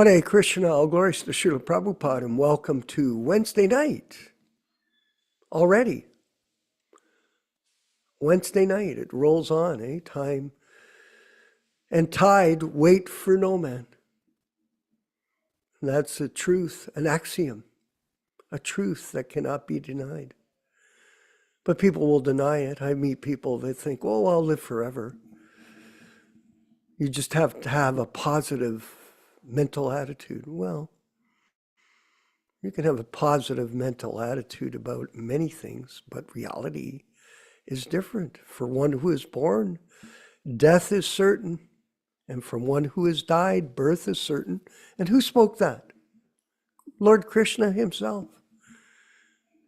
Hare Krishna, all glories to Srila Prabhupada, and welcome to Wednesday night. Already. Wednesday night, it rolls on, eh? Time and tide wait for no man. And that's a truth, an axiom, a truth that cannot be denied. But people will deny it. I meet people that think, oh, I'll live forever. You just have to have a positive mental attitude. Well, you can have a positive mental attitude about many things, but reality is different. For one who is born, death is certain. And from one who has died, birth is certain. And who spoke that? Lord Krishna himself.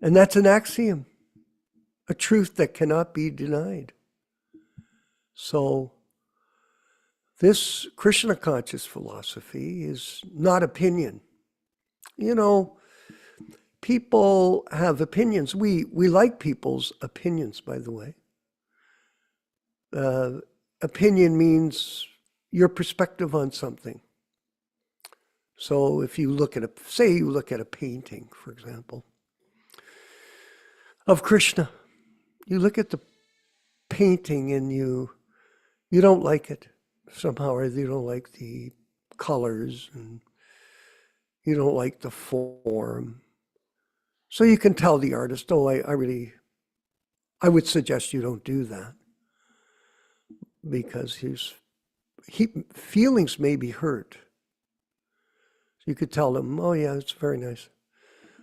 And that's an axiom, a truth that cannot be denied. So this Krishna conscious philosophy is not opinion. You know, people have opinions. We like people's opinions, by the way. Opinion means your perspective on something. So if you look at say you look at a painting, for example, of Krishna, you look at the painting and you don't like it. Somehow or you don't like the colors and you don't like the form. So you can tell the artist, oh, I would suggest you don't do that. Because feelings may be hurt. So you could tell them, oh yeah, it's very nice.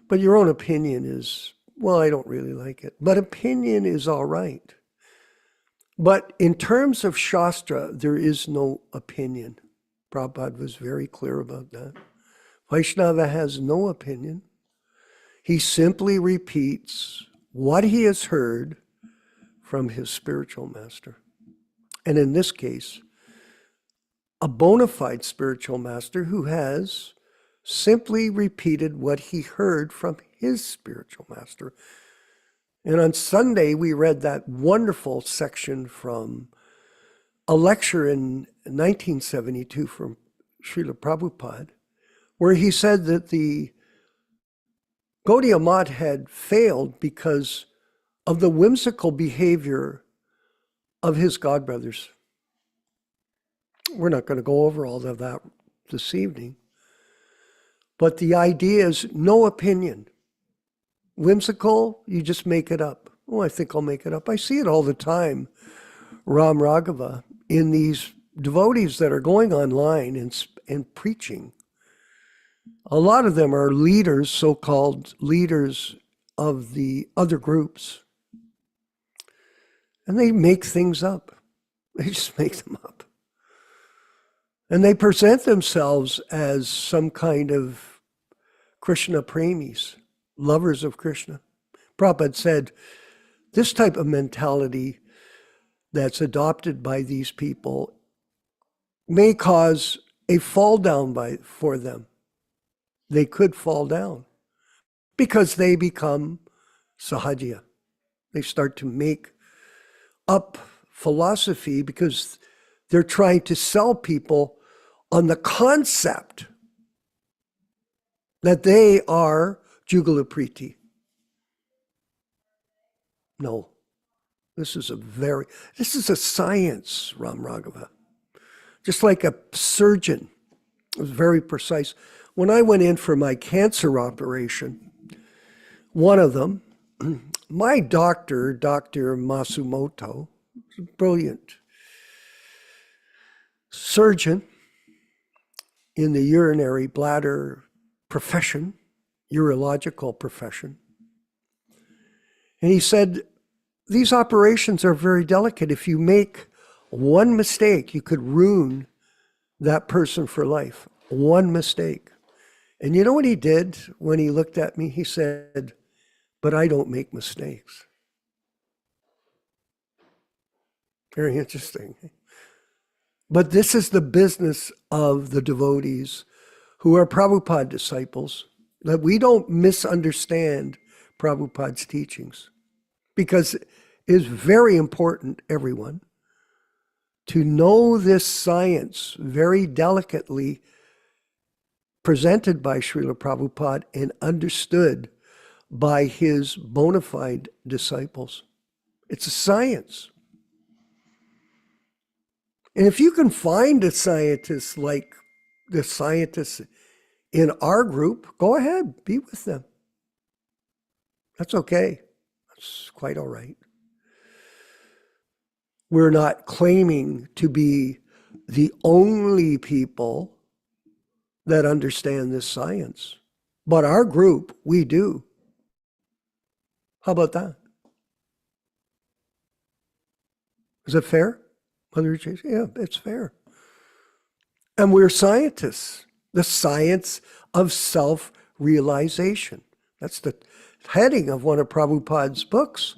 But your own opinion is, well, I don't really like it. But opinion is all right. But in terms of Shastra, there is no opinion. Prabhupada was very clear about that. Vaishnava has no opinion. He simply repeats what he has heard from his spiritual master. And in this case, a bona fide spiritual master who has simply repeated what he heard from his spiritual master. And on Sunday, we read that wonderful section from a lecture in 1972 from Srila Prabhupada, where he said that the Gaudiya Math had failed because of the whimsical behavior of his godbrothers. We're not going to go over all of that this evening, but the idea is no opinion. Whimsical, you just make it up. Oh, I think I'll make it up. I see it all the time, Ram Raghava, in these devotees that are going online and preaching. A lot of them are leaders, so-called leaders of the other groups. And they make things up. They just make them up. And they present themselves as some kind of Krishna premis, lovers of Krishna. Prabhupada said, this type of mentality that's adopted by these people may cause a fall down for them. They could fall down because they become sahaja. They start to make up philosophy because they're trying to sell people on the concept that they are Jugalapriti. No, this is a science, Ram Raghava. Just like a surgeon, it was very precise. When I went in for my cancer operation, one of them, my doctor, Dr. Masumoto, was a brilliant surgeon in the urinary bladder profession, urological profession. And he said, these operations are very delicate. If you make one mistake, you could ruin that person for life. One mistake. And you know what he did when he looked at me? He said, but I don't make mistakes. Very interesting. But this is the business of the devotees who are Prabhupada disciples, that we don't misunderstand Prabhupada's teachings. Because it is very important, everyone, to know this science very delicately presented by Srila Prabhupada and understood by his bona fide disciples. It's a science. And if you can find a scientist like the scientists in our group, go ahead, be with them. That's okay. That's quite all right. We're not claiming to be the only people that understand this science. But our group, we do. How about that? Is it fair, Mother Chase? Yeah, it's fair. And we're scientists. The science of self-realization. That's the heading of one of Prabhupada's books.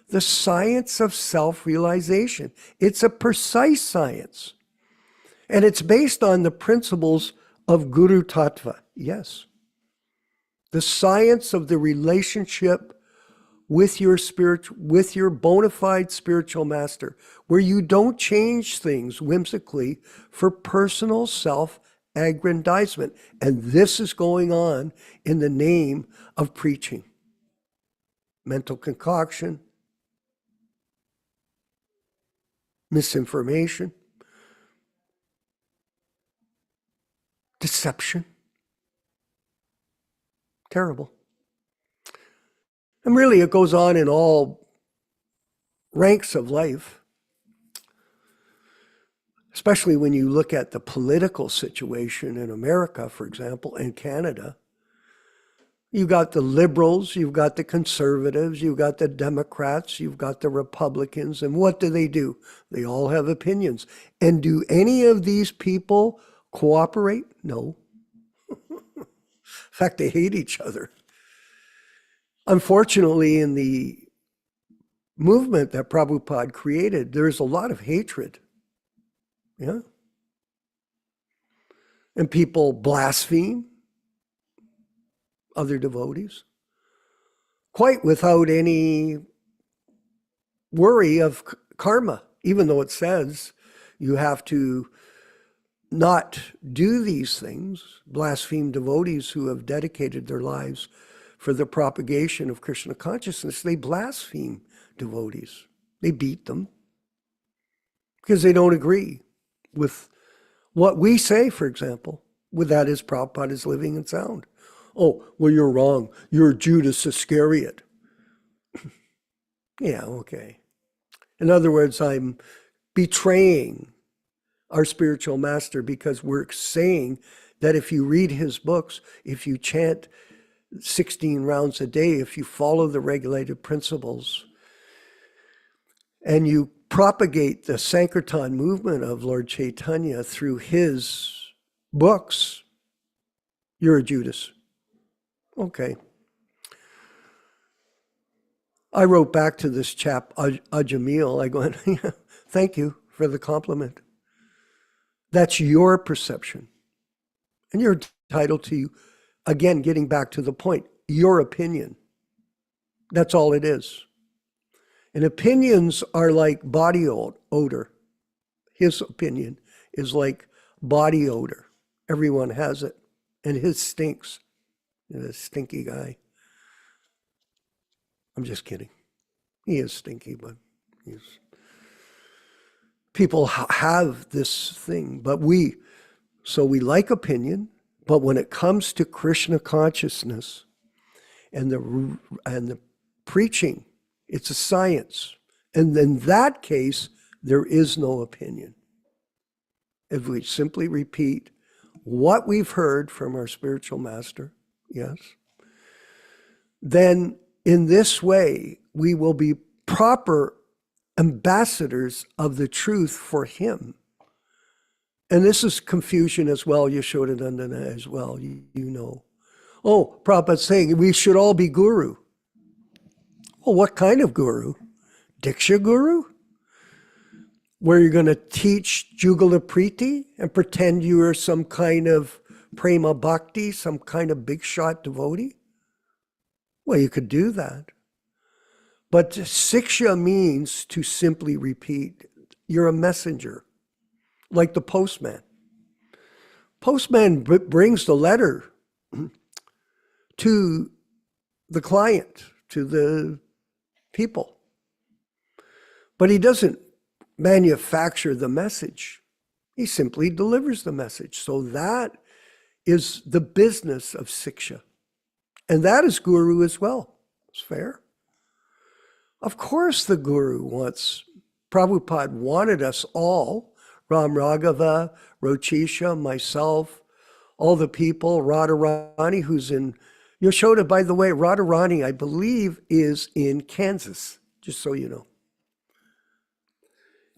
The science of self-realization. It's a precise science. And it's based on the principles of Guru Tattva. Yes. The science of the relationship with your bona fide spiritual master, where you don't change things whimsically for personal self-aggrandizement. And this is going on in the name of preaching. Mental concoction, misinformation, deception. Terrible. And really, it goes on in all ranks of life, especially when you look at the political situation in America, for example, and Canada. You've got the liberals, you've got the conservatives, you've got the Democrats, you've got the Republicans, and what do? They all have opinions. And do any of these people cooperate? No. In fact, they hate each other. Unfortunately, in the movement that Prabhupada created, there's a lot of hatred. Yeah. And people blaspheme other devotees, quite without any worry of karma, even though it says you have to not do these things, blaspheme devotees who have dedicated their lives for the propagation of Krishna consciousness. They blaspheme devotees. They beat them because they don't agree with what we say, for example, with that is Prabhupada is living and sound. Oh, well, you're wrong. You're Judas Iscariot. Yeah, okay. In other words, I'm betraying our spiritual master because we're saying that if you read his books, if you chant 16 rounds a day, if you follow the regulated principles, and you propagate the Sankirtan movement of Lord Chaitanya through his books, you're a Judas. Okay. I wrote back to this chap, Ajamil, I go, yeah, thank you for the compliment. That's your perception. And you're entitled to, again, getting back to the point, your opinion. That's all it is. And opinions are like body odor. His opinion is like body odor. Everyone has it. And his stinks. A stinky guy. I'm just kidding. He is stinky, but people have this thing, but we like opinion, but when it comes to Krishna consciousness and the preaching, it's a science. And in that case, there is no opinion. If we simply repeat what we've heard from our spiritual master, yes, then in this way, we will be proper ambassadors of the truth for him. And this is confusion as well, Yaśodā-nandana as well, you know. Oh, Prabhupada's saying we should all be guru. Well, what kind of guru? Diksha guru? Where you're going to teach Jugala Priti and pretend you are some kind of prema bhakti, some kind of big shot devotee? Well, you could do that. But siksha means to simply repeat. You're a messenger, like the postman. Postman brings the letter to the client, to the people. But he doesn't manufacture the message. He simply delivers the message. So that is the business of Siksha. And that is Guru as well. It's fair. Of course the Guru wants, Prabhupada wanted us all, Ram Raghava, Rochisha, myself, all the people, Radharani, who's in Yasoda. By the way, Radharani, I believe, is in Kansas, just so you know.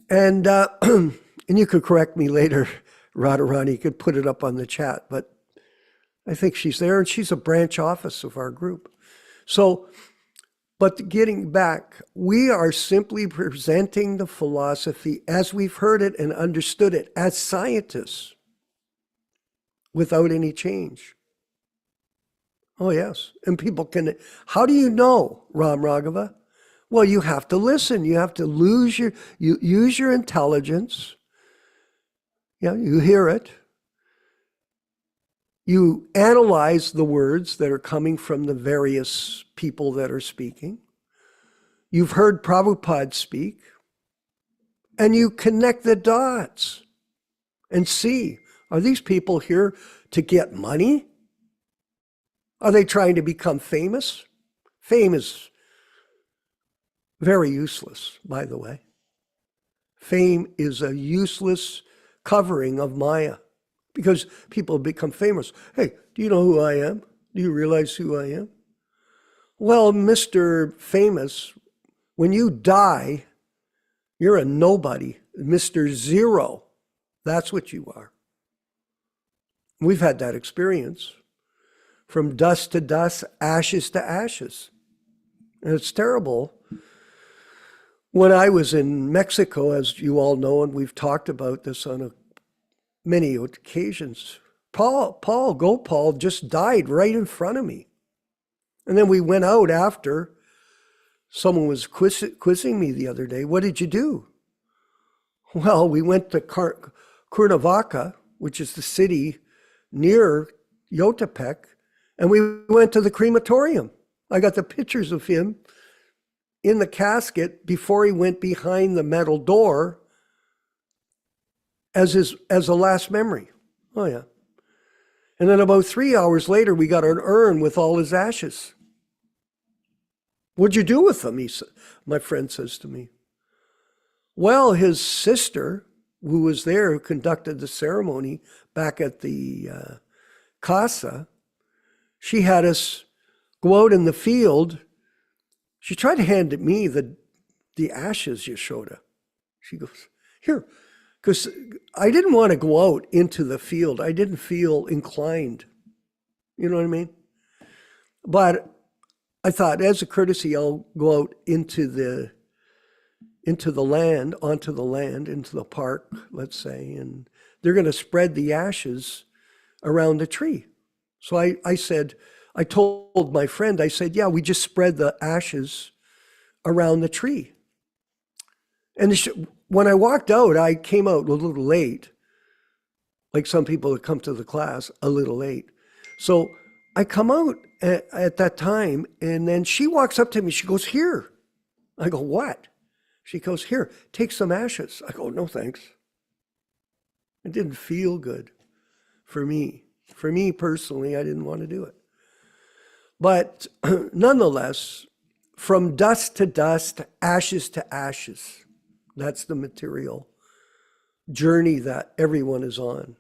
And and you could correct me later, Radharani, you could put it up on the chat, but I think she's there, and she's a branch office of our group. So, but getting back, we are simply presenting the philosophy as we've heard it and understood it as scientists, without any change. Oh yes, and people can, how do you know, Ram Raghava? Well, you have to listen. You have to use your intelligence. Yeah, you hear it. You analyze the words that are coming from the various people that are speaking. You've heard Prabhupada speak. And you connect the dots and see, are these people here to get money? Are they trying to become famous? Fame is very useless, by the way. Fame is a useless covering of Maya, because people become famous. Hey, do you know who I am? Do you realize who I am? Well, Mr. Famous, when you die, you're a nobody, Mr. Zero. That's what you are. We've had that experience. From dust to dust, ashes to ashes. And it's terrible. When I was in Mexico, as you all know, and we've talked about this on many occasions, Gopal just died right in front of me. And then we went out after. Someone was quizzing me the other day. What did you do? Well, we went to Cuernavaca, which is the city near Yotepec, and we went to the crematorium. I got the pictures of him in the casket before he went behind the metal door as a last memory. Oh yeah. And then about 3 hours later, we got an urn with all his ashes. What'd you do with them? My friend says to me. Well, his sister, who was there, who conducted the ceremony back at the casa, she had us go out in the field. She tried to hand me the ashes, Yasoda. She goes, here, because I didn't want to go out into the field. I didn't feel inclined. You know what I mean? But I thought, as a courtesy, I'll go out into the land, onto the land, into the park, let's say, and they're going to spread the ashes around the tree. So I told my friend, I said, yeah, we just spread the ashes around the tree. And when I walked out, I came out a little late, like some people that come to the class a little late. So I come out at that time, and then she walks up to me. She goes, here. I go, what? She goes, here, take some ashes. I go, no, thanks. It didn't feel good for me. For me personally, I didn't want to do it. But nonetheless, from dust to dust, ashes to ashes, that's the material journey that everyone is on.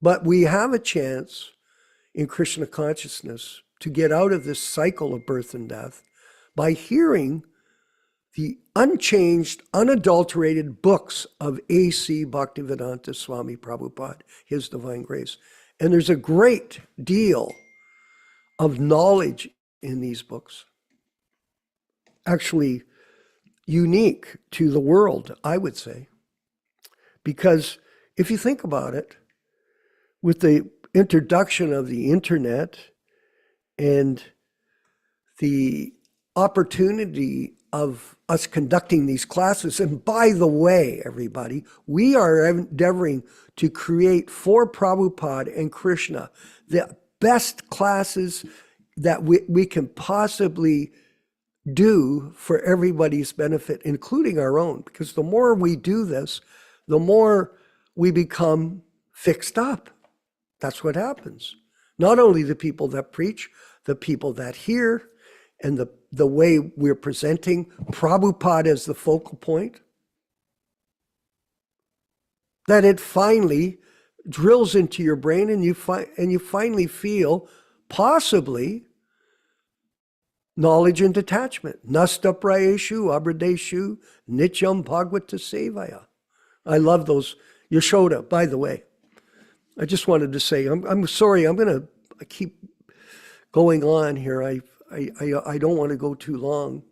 But we have a chance in Krishna consciousness to get out of this cycle of birth and death by hearing the unchanged, unadulterated books of A.C. Bhaktivedanta Swami Prabhupāda, His Divine Grace. And there's a great deal of knowledge in these books. Actually, unique to the world, I would say. Because if you think about it, with the introduction of the internet and the opportunity of us conducting these classes. And by the way, everybody, we are endeavoring to create for Prabhupada and Krishna the best classes that we can possibly do for everybody's benefit, including our own. Because the more we do this, the more we become fixed up. That's what happens. Not only the people that preach, the people that hear, and the way we're presenting Prabhupada as the focal point, that it finally drills into your brain, and you finally feel possibly knowledge and detachment. Nasta prayeshu abradeshu nityam bhagavata sevaya. I love those. Yaśodā, by the way. I just wanted to say, I'm sorry, I'm going to keep going on here. I don't want to go too long,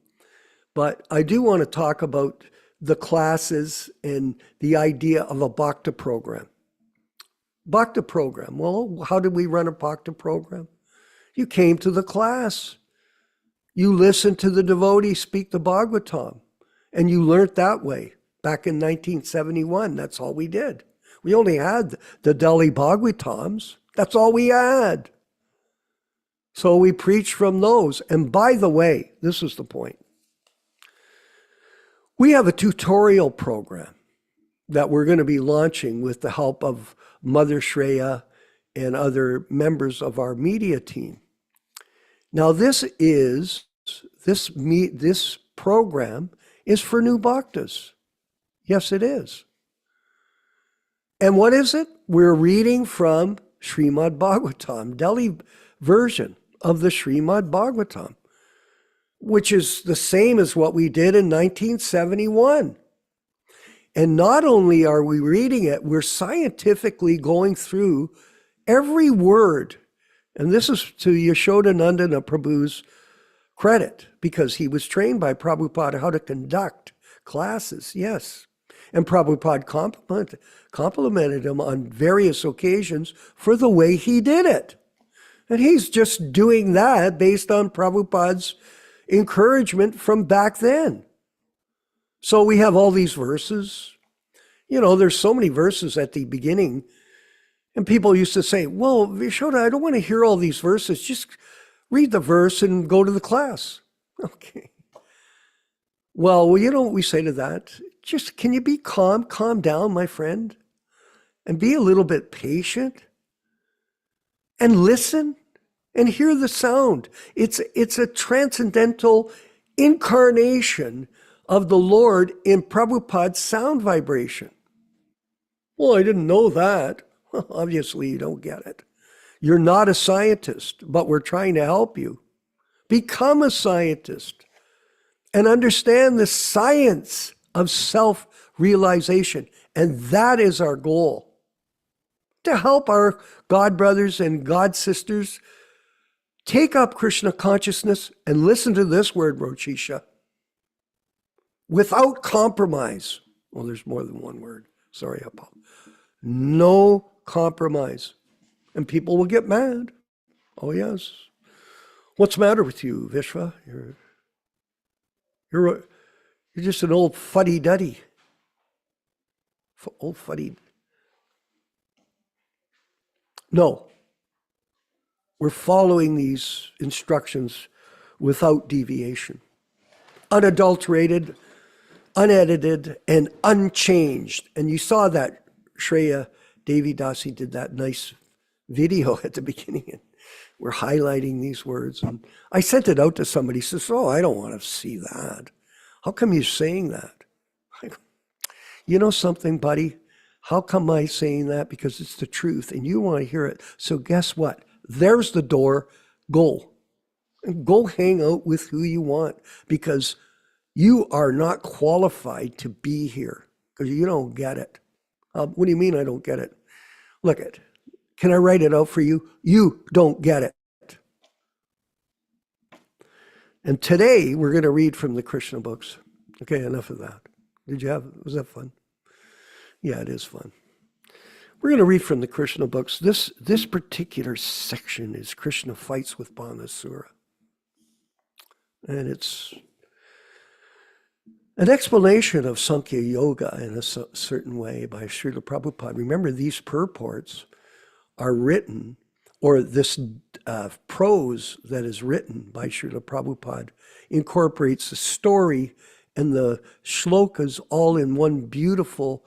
but I do want to talk about the classes and the idea of a Bhakti program. Bhakti program. Well, how did we run a Bhakti program? You came to the class. You listened to the devotee speak the Bhagavatam, and you learned that way. Back in 1971, that's all we did. We only had the Delhi Bhagavatams. That's all we had. So we preached from those. And by the way, this is the point. We have a tutorial program that we're going to be launching with the help of Mother Shreya and other members of our media team. Now this program is for new bhaktas. Yes, it is. And what is it? We're reading from Srimad Bhagavatam, Delhi version of the Srimad Bhagavatam, which is the same as what we did in 1971. And not only are we reading it, we're scientifically going through every word. And this is to Yaśodā-nandana Prabhu's credit, because he was trained by Prabhupada how to conduct classes, yes. And Prabhupada complimented him on various occasions for the way he did it. And he's just doing that based on Prabhupada's encouragement from back then. So we have all these verses. You know, there's so many verses at the beginning. And people used to say, well, Yaśodā, I don't want to hear all these verses. Just read the verse and go to the class. Okay. Well, you know what we say to that? Just, can you be calm down, my friend, and be a little bit patient and listen and hear the sound. It's a transcendental incarnation of the Lord in Prabhupada's sound vibration. Well, I didn't know that. Well, obviously you don't get it. You're not a scientist, but we're trying to help you. Become a scientist and understand the science of self-realization. And that is our goal. To help our God brothers and God sisters take up Krishna consciousness, and listen to this word, Rochisha, without compromise. Well, there's more than one word. Sorry, Apollo. No compromise. And people will get mad. Oh, yes. What's the matter with you, Vishwa? You're just an old fuddy-duddy. Old fuddy. No. We're following these instructions without deviation. Unadulterated, unedited, and unchanged. And you saw that Shreya Devi Dasi did that nice video at the beginning. And we're highlighting these words. And I sent it out to somebody. He says, oh, I don't want to see that. How come you're saying that? I go, you know something, buddy? How come I'm saying that? Because it's the truth and you want to hear it. So guess what? There's the door. Go. And go hang out with who you want, because you are not qualified to be here because you don't get it. What do you mean I don't get it? Look it. Can I write it out for you? You don't get it. And today we're going to read from the Krishna books. Okay, enough of that. Was that fun? Yeah, it is fun. We're going to read from the Krishna books. This particular section is Krishna fights with Banasura. And it's an explanation of Sankhya Yoga in a certain way by Srila Prabhupada. Remember, these purports are written, or this prose that is written by Srila Prabhupada incorporates the story and the shlokas all in one beautiful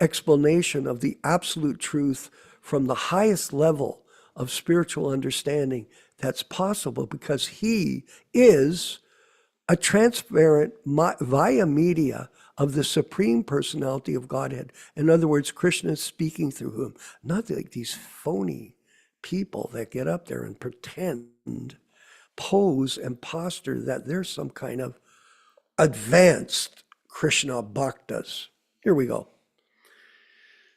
explanation of the absolute truth from the highest level of spiritual understanding that's possible, because he is a transparent via media of the Supreme Personality of Godhead. In other words, Krishna is speaking through him, not like these phony people that get up there and pretend, pose and posture that they're some kind of advanced Krishna bhaktas. Here we go.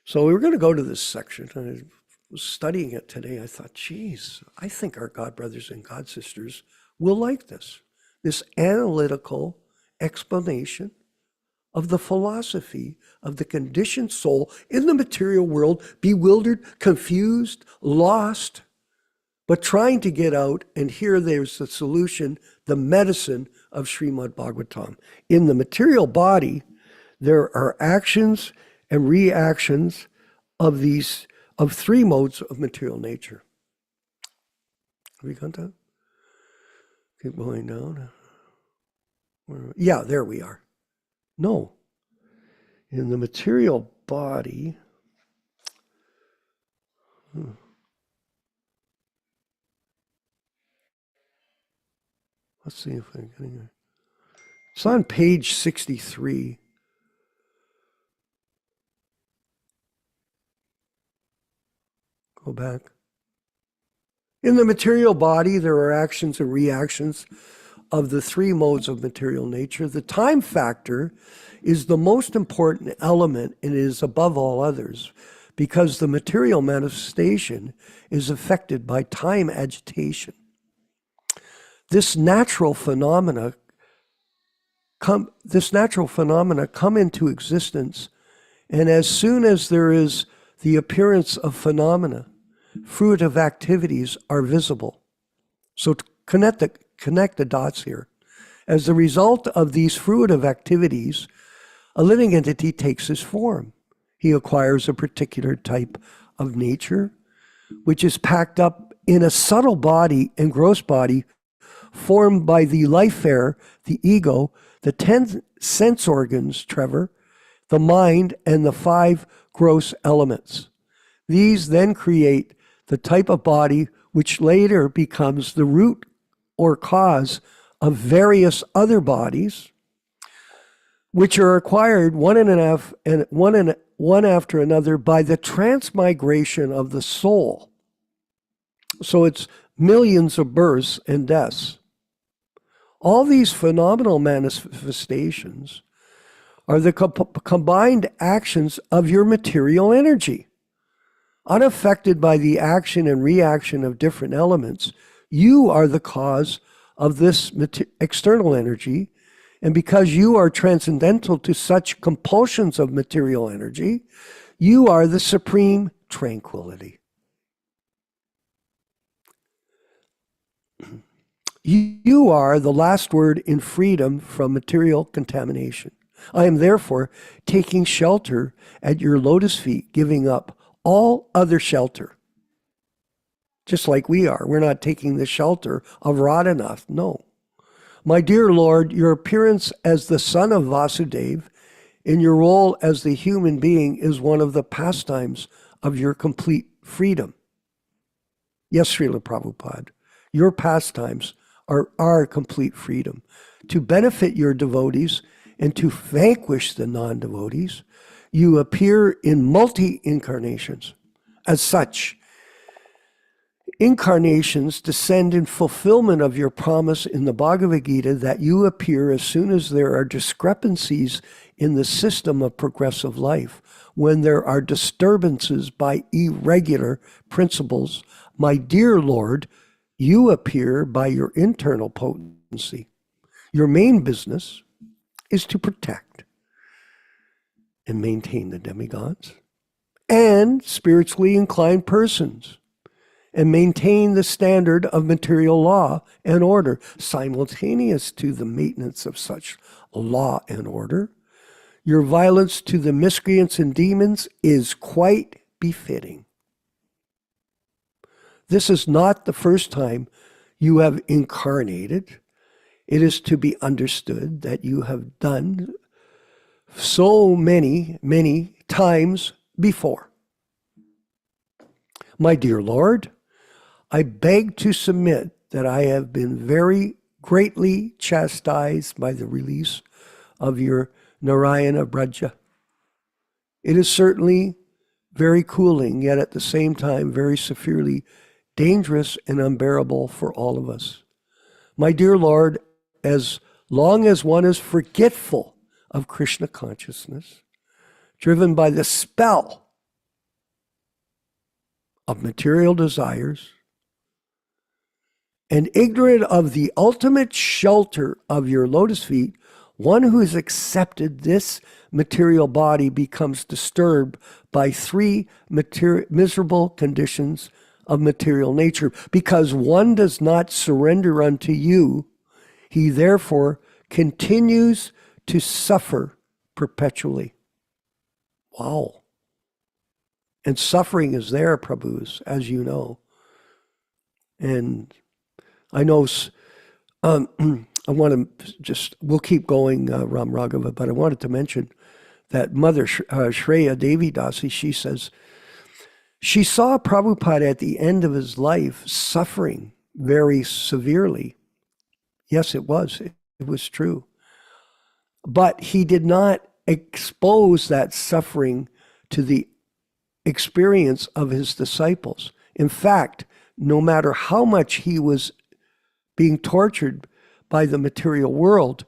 So we were going to go to this section. I was studying it today. I thought, geez, I think our God brothers and God sisters will like this. This analytical explanation of the philosophy of the conditioned soul in the material world, bewildered, confused, lost, but trying to get out. And here there's the solution, the medicine of Srimad Bhagavatam. In the material body, there are actions and reactions of three modes of material nature. Have we got that? Keep going down. Yeah, there we are. No. In the material body, let's see if I can get it. It's on page 63. Go back. In the material body, there are actions and reactions of the three modes of material nature. The time factor is the most important element and is above all others, because the material manifestation is affected by time agitation. This natural phenomena come into existence, and as soon as there is the appearance of phenomena, fruitive activities are visible. So to connect the dots here. As the result of these fruitive activities, a living entity takes his form. He acquires a particular type of nature, which is packed up in a subtle body and gross body formed by the life air, the ego, the 10 sense organs, Trevor, the mind, and the 5 gross elements. These then create the type of body which later becomes the root or cause of various other bodies, which are acquired one after another by the transmigration of the soul. So it's millions of births and deaths. All these phenomenal manifestations are the combined actions of your material energy. Unaffected by the action and reaction of different elements, you are the cause of this external energy, and because you are transcendental to such compulsions of material energy, you are the supreme tranquility. You are the last word in freedom from material contamination. I am therefore taking shelter at your lotus feet, giving up all other shelter. Just like we are. We're not taking the shelter of Radhanath. No. My dear Lord, your appearance as the son of Vasudeva in your role as the human being is one of the pastimes of your complete freedom. Yes, Srila Prabhupada, your pastimes are our complete freedom. To benefit your devotees and to vanquish the non-devotees, you appear in multi-incarnations. As such, incarnations descend in fulfillment of your promise in the Bhagavad Gita that you appear as soon as there are discrepancies in the system of progressive life, when there are disturbances by irregular principles. My dear Lord, you appear by your internal potency. Your main business is to protect and maintain the demigods and spiritually inclined persons, and maintain the standard of material law and order. Simultaneous to the maintenance of such law and order, your violence to the miscreants and demons is quite befitting. This is not the first time you have incarnated. It is to be understood that you have done so many, many times before. My dear Lord, I beg to submit that I have been very greatly chastised by the release of your Narayana Braja. It is certainly very cooling, yet at the same time very severely dangerous and unbearable for all of us. My dear Lord, as long as one is forgetful of Krishna consciousness, driven by the spell of material desires, and ignorant of the ultimate shelter of your lotus feet, one who has accepted this material body becomes disturbed by three miserable conditions of material nature. Because one does not surrender unto you, he therefore continues to suffer perpetually. Wow. And suffering is there, Prabhus, as you know. And I know, I want to just, we'll keep going, Ram Raghava, but I wanted to mention that Mother Shreya Devi Dasi, she says, she saw Prabhupada at the end of his life suffering very severely. Yes, it was true. But he did not expose that suffering to the experience of his disciples. In fact, no matter how much he was being tortured by the material world,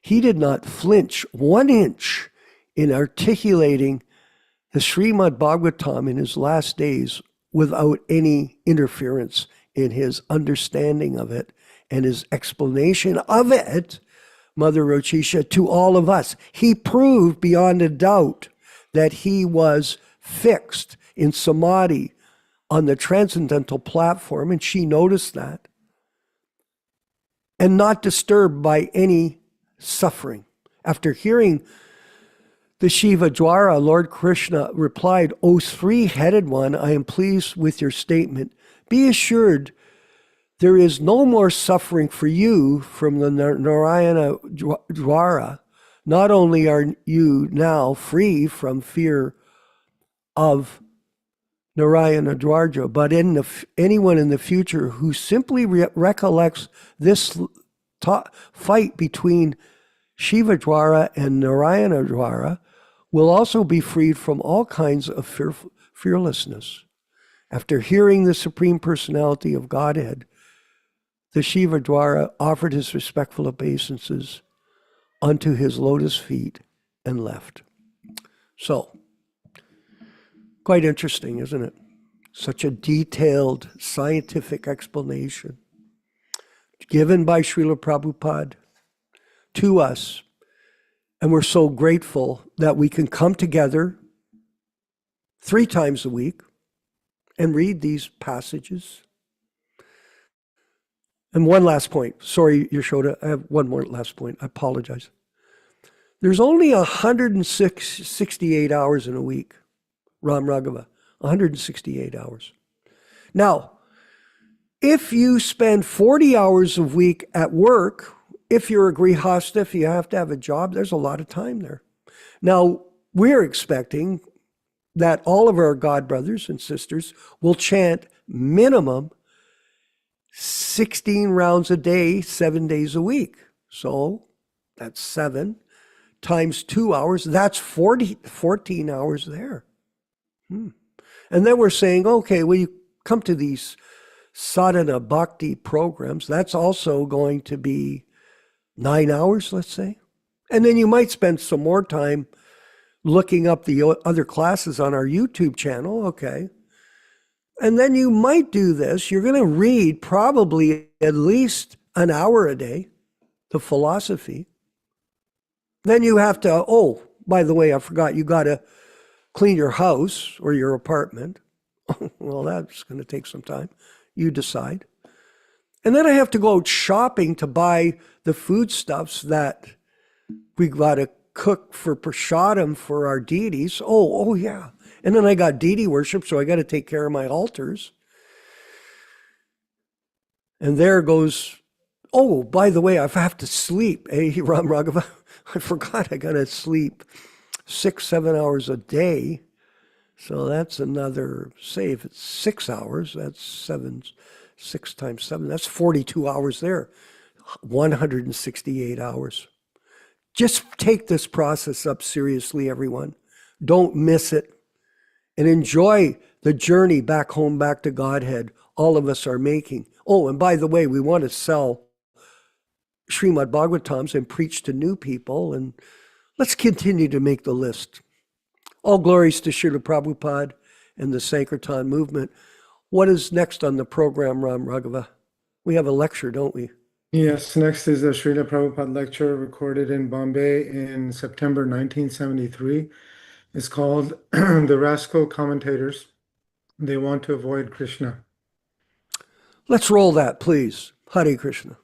he did not flinch 1 inch in articulating the Srimad Bhagavatam in his last days without any interference in his understanding of it and his explanation of it, Mother Rochisha, to all of us. He proved beyond a doubt that he was fixed in samadhi on the transcendental platform, and she noticed that, and not disturbed by any suffering. After hearing the Shiva Dwara, Lord Krishna replied, O three-headed one, I am pleased with your statement. Be assured there is no more suffering for you from the Narayana Dwara. Not only are you now free from fear of Narayana Dwara, but anyone in the future who simply recollects this fight between Shiva Dwara and Narayana Dwara will also be freed from all kinds of fearlessness. After hearing the Supreme Personality of Godhead, the Shiva Dwara offered his respectful obeisances unto his lotus feet and left. So, quite interesting, isn't it? Such a detailed scientific explanation given by Srila Prabhupada to us. And we're so grateful that we can come together 3 times a week and read these passages. And one last point. Sorry, Yaśodā, I have one more last point. I apologize. There's only 168 hours in a week, Ram Raghava, 168 hours. Now, if you spend 40 hours a week at work, if you're a grihasta, if you have to have a job, there's a lot of time there. Now, we're expecting that all of our God brothers and sisters will chant minimum 16 rounds a day, 7 days a week. So that's 7 times 2 hours. That's 14 hours there. And then we're saying, okay, well, you come to these sadhana bhakti programs. That's also going to be 9 hours, let's say. And then you might spend some more time looking up the other classes on our YouTube channel, okay. And then you might do this. You're going to read probably at least an hour a day, the philosophy. Then you have to, oh, by the way, I forgot, you got to clean your house or your apartment. Well, that's going to take some time. You decide. And then I have to go out shopping to buy the foodstuffs that we got to cook for prasadam for our deities. Oh yeah. And then I got deity worship, so I got to take care of my altars. And there goes, oh, by the way, I have to sleep. Hey, Ram Raghava, I forgot I got to sleep 6-7 hours a day. So that's another, say if it's 6 hours, that's 6 times 7, that's 42 hours there, 168 hours. Just take this process up seriously, everyone. Don't miss it. And enjoy the journey back home, back to Godhead all of us are making. Oh, and by the way, we want to sell Srimad Bhagavatams and preach to new people. And let's continue to make the list. All glories to Srila Prabhupada and the Sankirtan movement. What is next on the program, Ram Raghava? We have a lecture, don't we? Yes, next is a Srila Prabhupada lecture recorded in Bombay in September 1973. It's called The Rascal Commentators. They Want to Avoid Krishna. Let's roll that, please. Hare Krishna.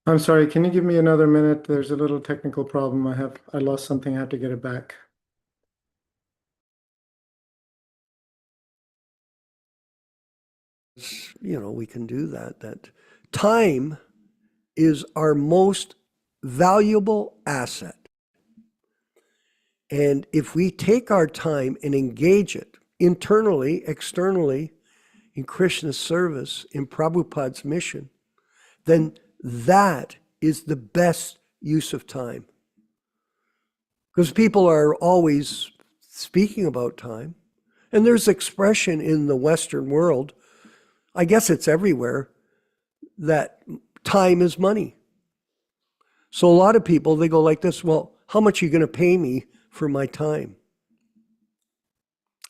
I'm sorry, can you give me another minute? There's a little technical problem. I lost something. I have to get it back. You know, we can do that. That time is our most valuable asset. And if we take our time and engage it internally, externally, in Krishna's service, in Prabhupada's mission, then that is the best use of time. Because people are always speaking about time. And there's expression in the Western world, I guess it's everywhere, that time is money. So a lot of people, they go like this, well, how much are you going to pay me for my time?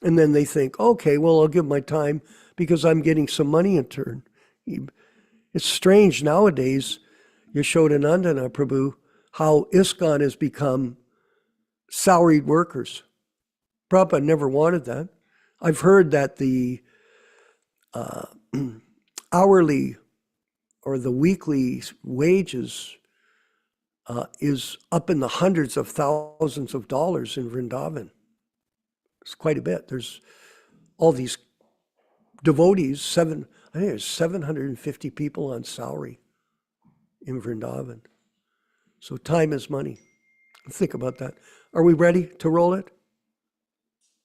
And then they think, okay, well, I'll give my time because I'm getting some money in turn. It's strange nowadays, Yaśodā-nandana Prabhu, how ISKCON has become salaried workers. Prabhupada never wanted that. I've heard that the hourly or the weekly wages is up in the hundreds of thousands of dollars in Vrindavan. It's quite a bit. There's all these devotees, I think there's 750 people on salary in Vrindavan. So time is money. Think about that. Are we ready to roll it?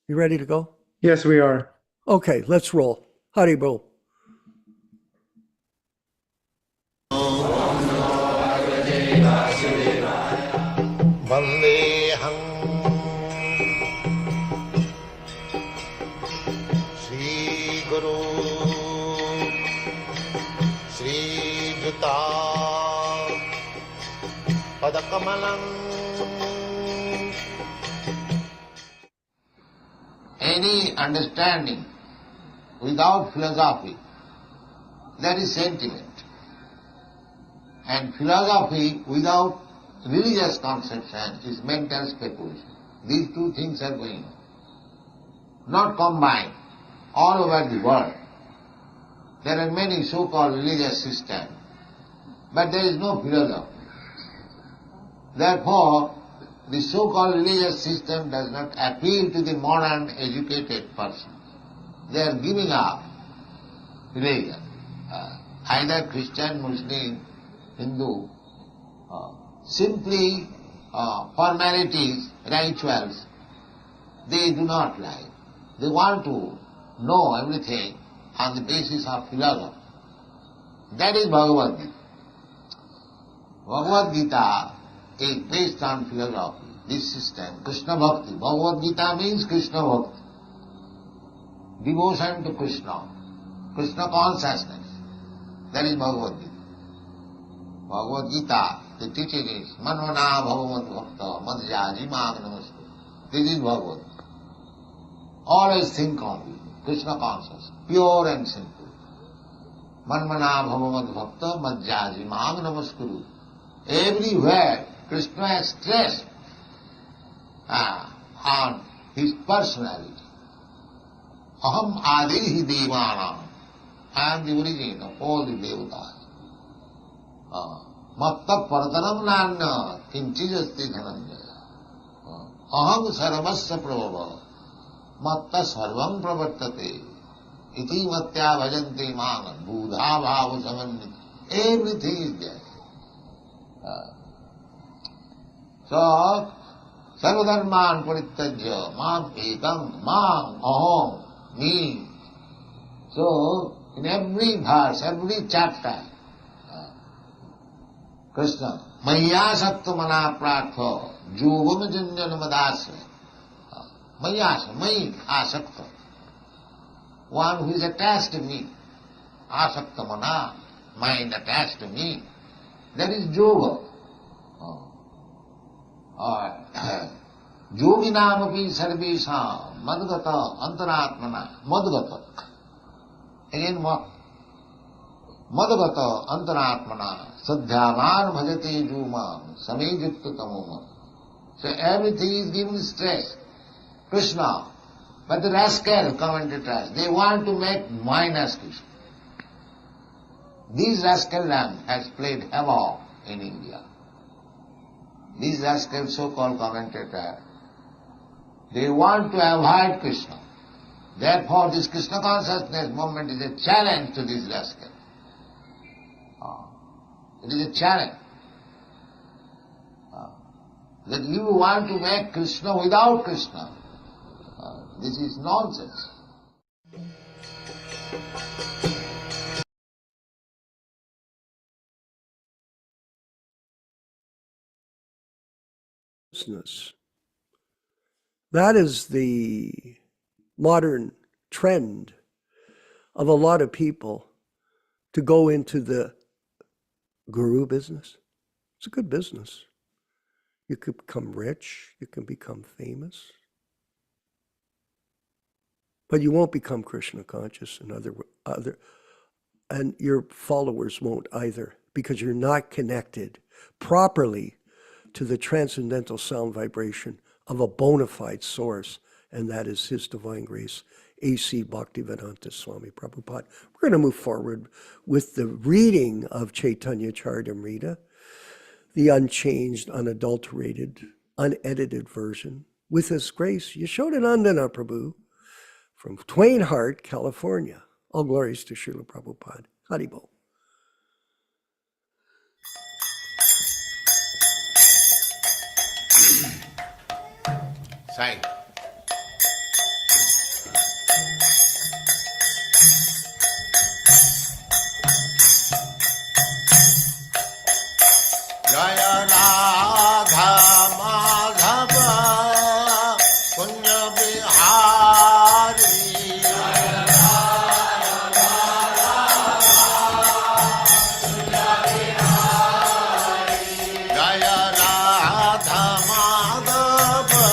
You ready to go? Yes, we are. Okay, let's roll. Hare Bol. Vandeham Shri Guru Shri Juta Padakamalam. Any understanding without philosophy, that is sentiment. And philosophy without religious conception is mental speculation. These two things are going on, not combined. All over the world, there are many so-called religious systems, but there is no philosophy. Therefore, the so-called religious system does not appeal to the modern educated person. They are giving up religion, either Christian, Muslim, Hindu, simply formalities, rituals, they do not like. They want to know everything on the basis of philosophy. That is Bhagavad Gita. Bhagavad Gita is based on philosophy, this system, Krishna Bhakti. Bhagavad Gita means Krishna Bhakti. Devotion to Krishna, Krishna Consciousness. That is Bhagavad Gita. Bhagavad Gita, the teaching is Manvana Bhagavad Bhakta Madhya Jimag Namaste. This is Bhagavad Gita. Always think of it, Krishna consciousness, pure and simple. Manmana bhava madbhakta madhyaji mam namaskuru. Everywhere Krishna is stressed on his personality. Aham adihi devanam. I am the origin of all the devatas. Matta paratanam nanna kinchijasti dhananjaya. Aham sarvasya prabhava. Matta sarvam pravartate. Iti matya bhajanti mana. Buddha bhava samanniti. Everything is there. So, sarvadharman parityajya, mam ekam, mam, aham, me. So, in every verse, every chapter, Krishna, maya sattu mana pratha, jogam janjana madasya. Maya, mai asakta. One who is attached to me, asakta mana, mind attached to me, that is yoga. Yoginamapi sarvesam madgata antaratmana, madgata. Again, madgata antaratmana, sadhyavan bhajate jumam, samejyukta tamoma. So everything is given stress. Krishna, but the rascal commentators, they want to make mine as Krishna. These rascal has played havoc in India. These rascal so-called commentators, they want to avoid Krishna. Therefore, this Krishna consciousness movement is a challenge to these rascals. It is a challenge. That you want to make Krishna without Krishna. This is nonsense. That is the modern trend of a lot of people to go into the guru business. It's a good business. You could become rich, you can become famous, but you won't become Krishna conscious and and your followers won't either, because you're not connected properly to the transcendental sound vibration of a bona fide source, and that is His Divine Grace A.C. Bhaktivedanta Swami Prabhupāda. We're going to move forward with the reading of Caitanya-caritāmṛta, the unchanged, unadulterated, unedited version, with His Grace Yaśodā-nandana Prabhu from Twain Harte, California. All glories to Srila Prabhupada. Haribol. Side. Jaya Radha Madhava Punya Bihari. Jaya Radha Punya Bihari. Jaya Radha Madhava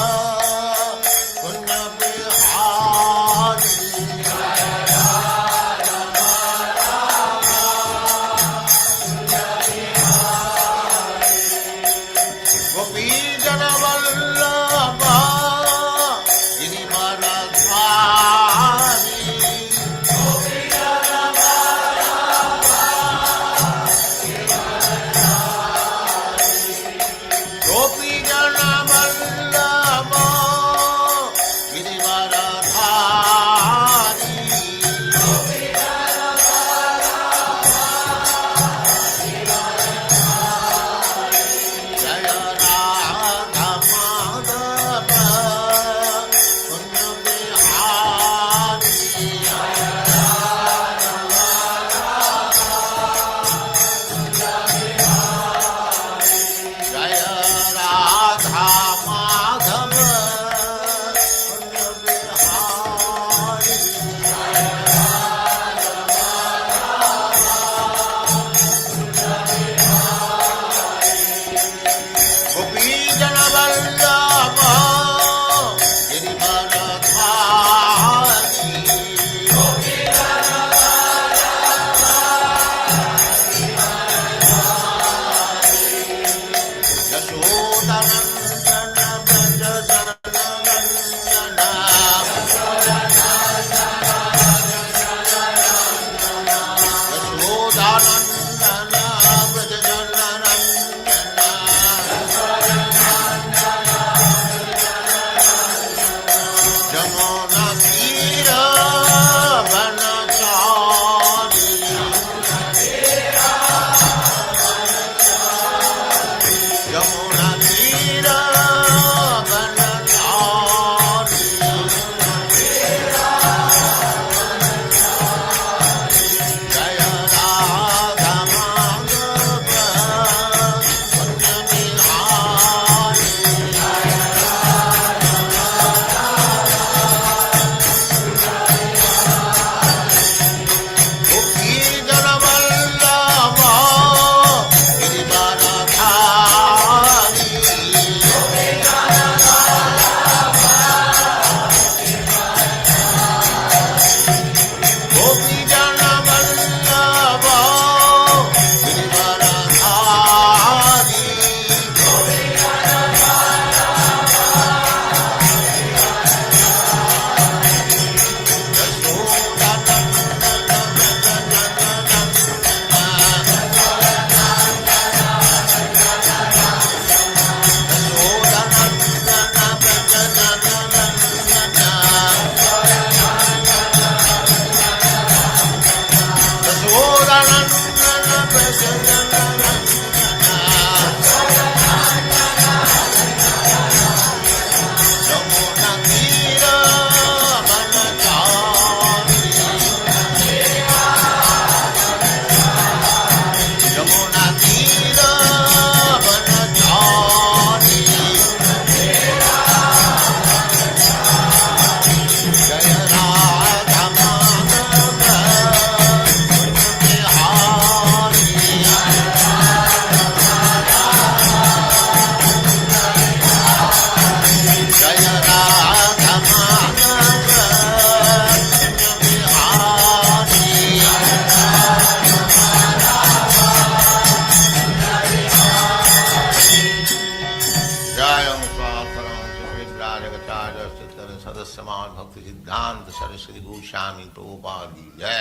समान भक्ति सिद्धांत सरस्वती गोस्वामी प्रभुपाद की जय,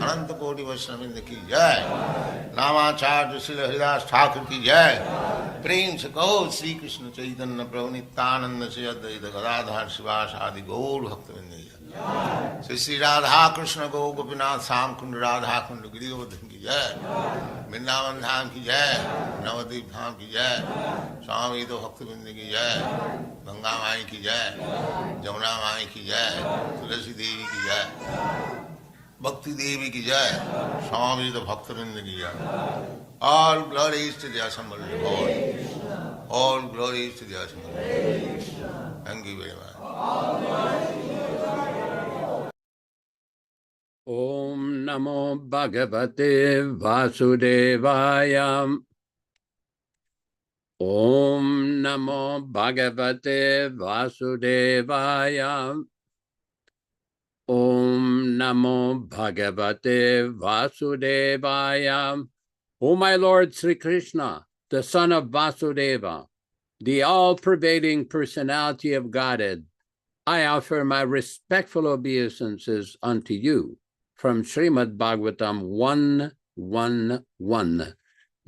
अनंत कोटि वैष्णववृंद की जय, नामाचार्य श्री हरिदास ठाकुर की जय। प्रेम से कहो श्री कृष्ण चैतन्य प्रभु नित्यानंद से अद्वैत गदाधर शिवास आदि गौर भक्तवृंद की जय। श्री राधा कृष्ण गौ गोपीनाथ श्याम कुंड राधा कुंड गिरिवर्धन की जय, वृंदावन धाम की जय, नवद्वीप धाम की जय, स्वामी तो भक्तवृंद की जय, गंगा माई की जय, जमुना माई की जय, तुलसी देवी की जय, भक्ति देवी की जय, स्वामी तो भक्तवृंद की जय। All glories to the assembled Lord. All glories to the assembled Lord. Thank you very much. Om Namo Bhagavate Vasudevaya. Om Namo Bhagavate Vasudevaya. Om Namo Bhagavate Vasudevaya. O my Lord Sri Krishna, the son of Vasudeva, the all-pervading personality of Godhead, I offer my respectful obeisances unto you from Srimad Bhagavatam 1:1:1.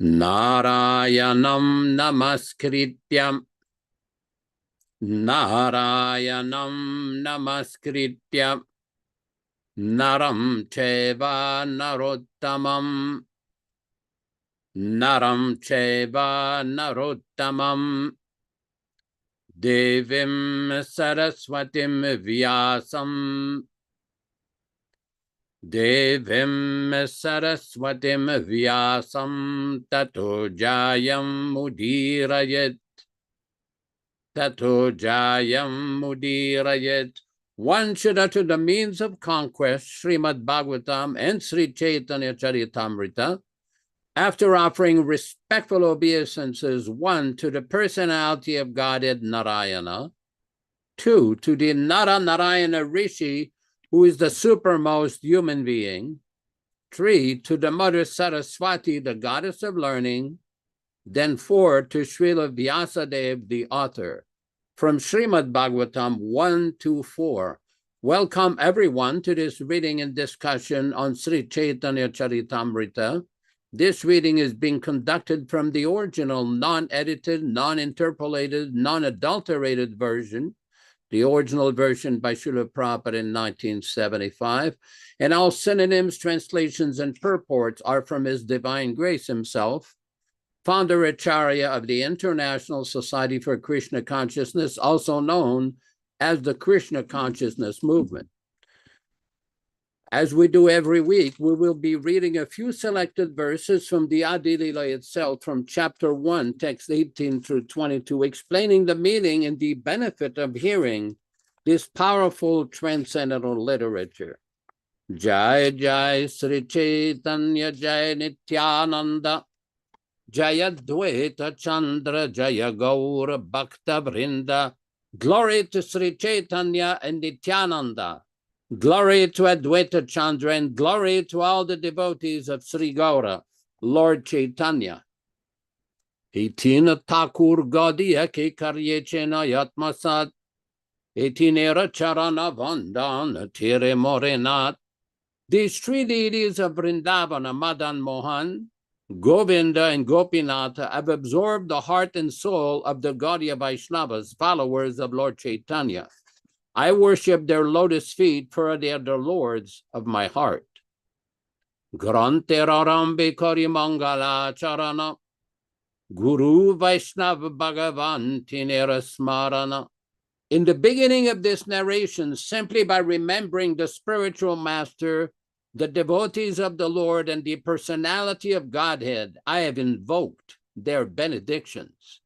Narayanam namaskrityam. Narayanam namaskrityam. Naram cheva narottamam. Naram cheva narottamam. Devim Saraswatim Vyasam. Devim Saraswatim Vyasam Tato Jayam Mudirayat. Tato Jayam Mudirayat. One should utter the means of conquest, Srimad Bhagavatam and Sri Caitanya-caritāmṛta, after offering respectful obeisances, 1, to the personality of Godhead Narayana, 2, to the Narayana Rishi, who is the supermost human being, 3, to the Mother Saraswati, the goddess of learning, then 4, to Srila Vyasadeva, the author. From Srimad Bhagavatam 1-4. Welcome everyone to this reading and discussion on Sri Caitanya-caritāmṛta. This reading is being conducted from the original, non-edited, non-interpolated, non-adulterated version, the original version by Srila Prabhupada in 1975, and all synonyms, translations, and purports are from His Divine Grace himself, Founder-Ācārya of the International Society for Krishna Consciousness, also known as the Krishna Consciousness Movement. As we do every week, we will be reading a few selected verses from the Adi Lila itself, from chapter 1, text 18 through 22, explaining the meaning and the benefit of hearing this powerful transcendental literature. Jai Jai Sri Caitanya Jai Nityananda Jaya Advaita Chandra Jaya Gaura Bhakta Vrinda. Glory to Sri Caitanya and Nityananda. Glory to Advaita Chandra, and glory to all the devotees of Sri Gaura, Lord Chaitanya. Etina Thakur Gaudiya ke karye chena yatmasat. Etinera charana vandana tire morenat. These three deities of Vrindavana, Madan Mohan, Govinda, and Gopinatha, have absorbed the heart and soul of the Gaudiya Vaishnavas, followers of Lord Chaitanya. I worship their lotus feet, for they are the lords of my heart. Granterarambe Kari Mangala Charana Guru Vaishnav Bhagavan Tinera Smarana. In the beginning of this narration, simply by remembering the spiritual master, the devotees of the Lord, and the personality of Godhead, I have invoked their benedictions.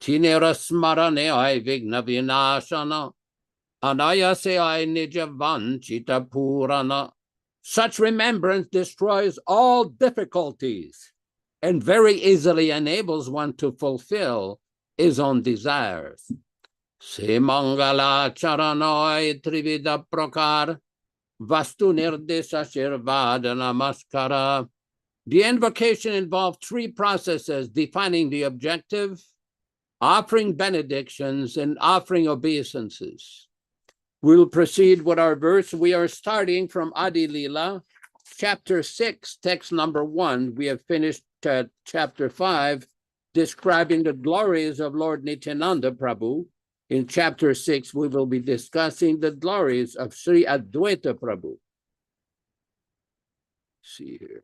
Tinera Smarane I Vigna Vinashana. Anayase Nijavanchita Purana. Such remembrance destroys all difficulties and very easily enables one to fulfill his own desires. Se Mangala Charanoi Trivida Prakar Vastu Nirdesa Shirvada Namaskara. The invocation involved three processes: defining the objective, offering benedictions, and offering obeisances. We'll proceed with our verse. We are starting from Adi Lila, chapter 6, text number 1. We have finished chapter 5, describing the glories of Lord Nityananda Prabhu. In chapter 6, we will be discussing the glories of Sri Advaita Prabhu. See here.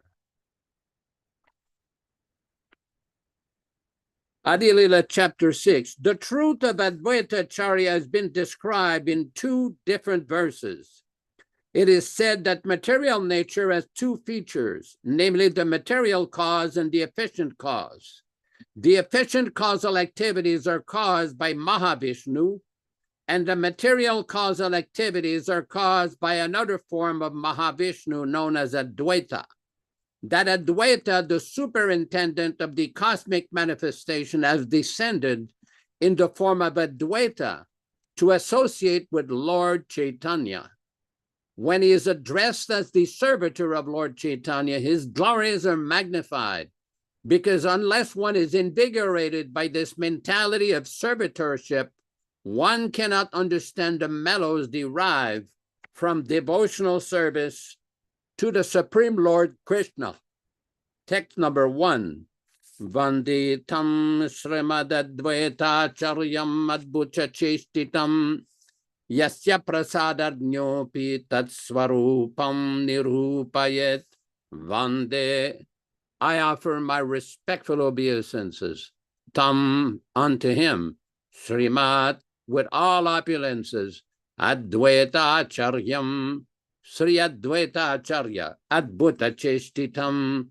Adi Lila chapter 6. The truth of Advaita-ācārya has been described in two different verses. It is said that material nature has two features, namely the material cause and the efficient cause. The efficient causal activities are caused by Mahavishnu, and the material causal activities are caused by another form of Mahavishnu known as Advaita. That Advaita, the superintendent of the cosmic manifestation, has descended in the form of Advaita to associate with Lord Chaitanya. When he is addressed as the servitor of Lord Chaitanya, his glories are magnified, because unless one is invigorated by this mentality of servitorship, one cannot understand the mellows derived from devotional service to the Supreme Lord Krishna. Text number 1. Vanditam Srimad Advaita-ācāryam Adbhuta Cheshtitam Yasya Prasadadnyopi Tatsvarupam Nirupayet. Vande. I offer my respectful obeisances tam unto him, Srimad, with all opulences, Advaita-ācāryam, Sri Advaita-ācārya, Adbhuta Cheshtitam,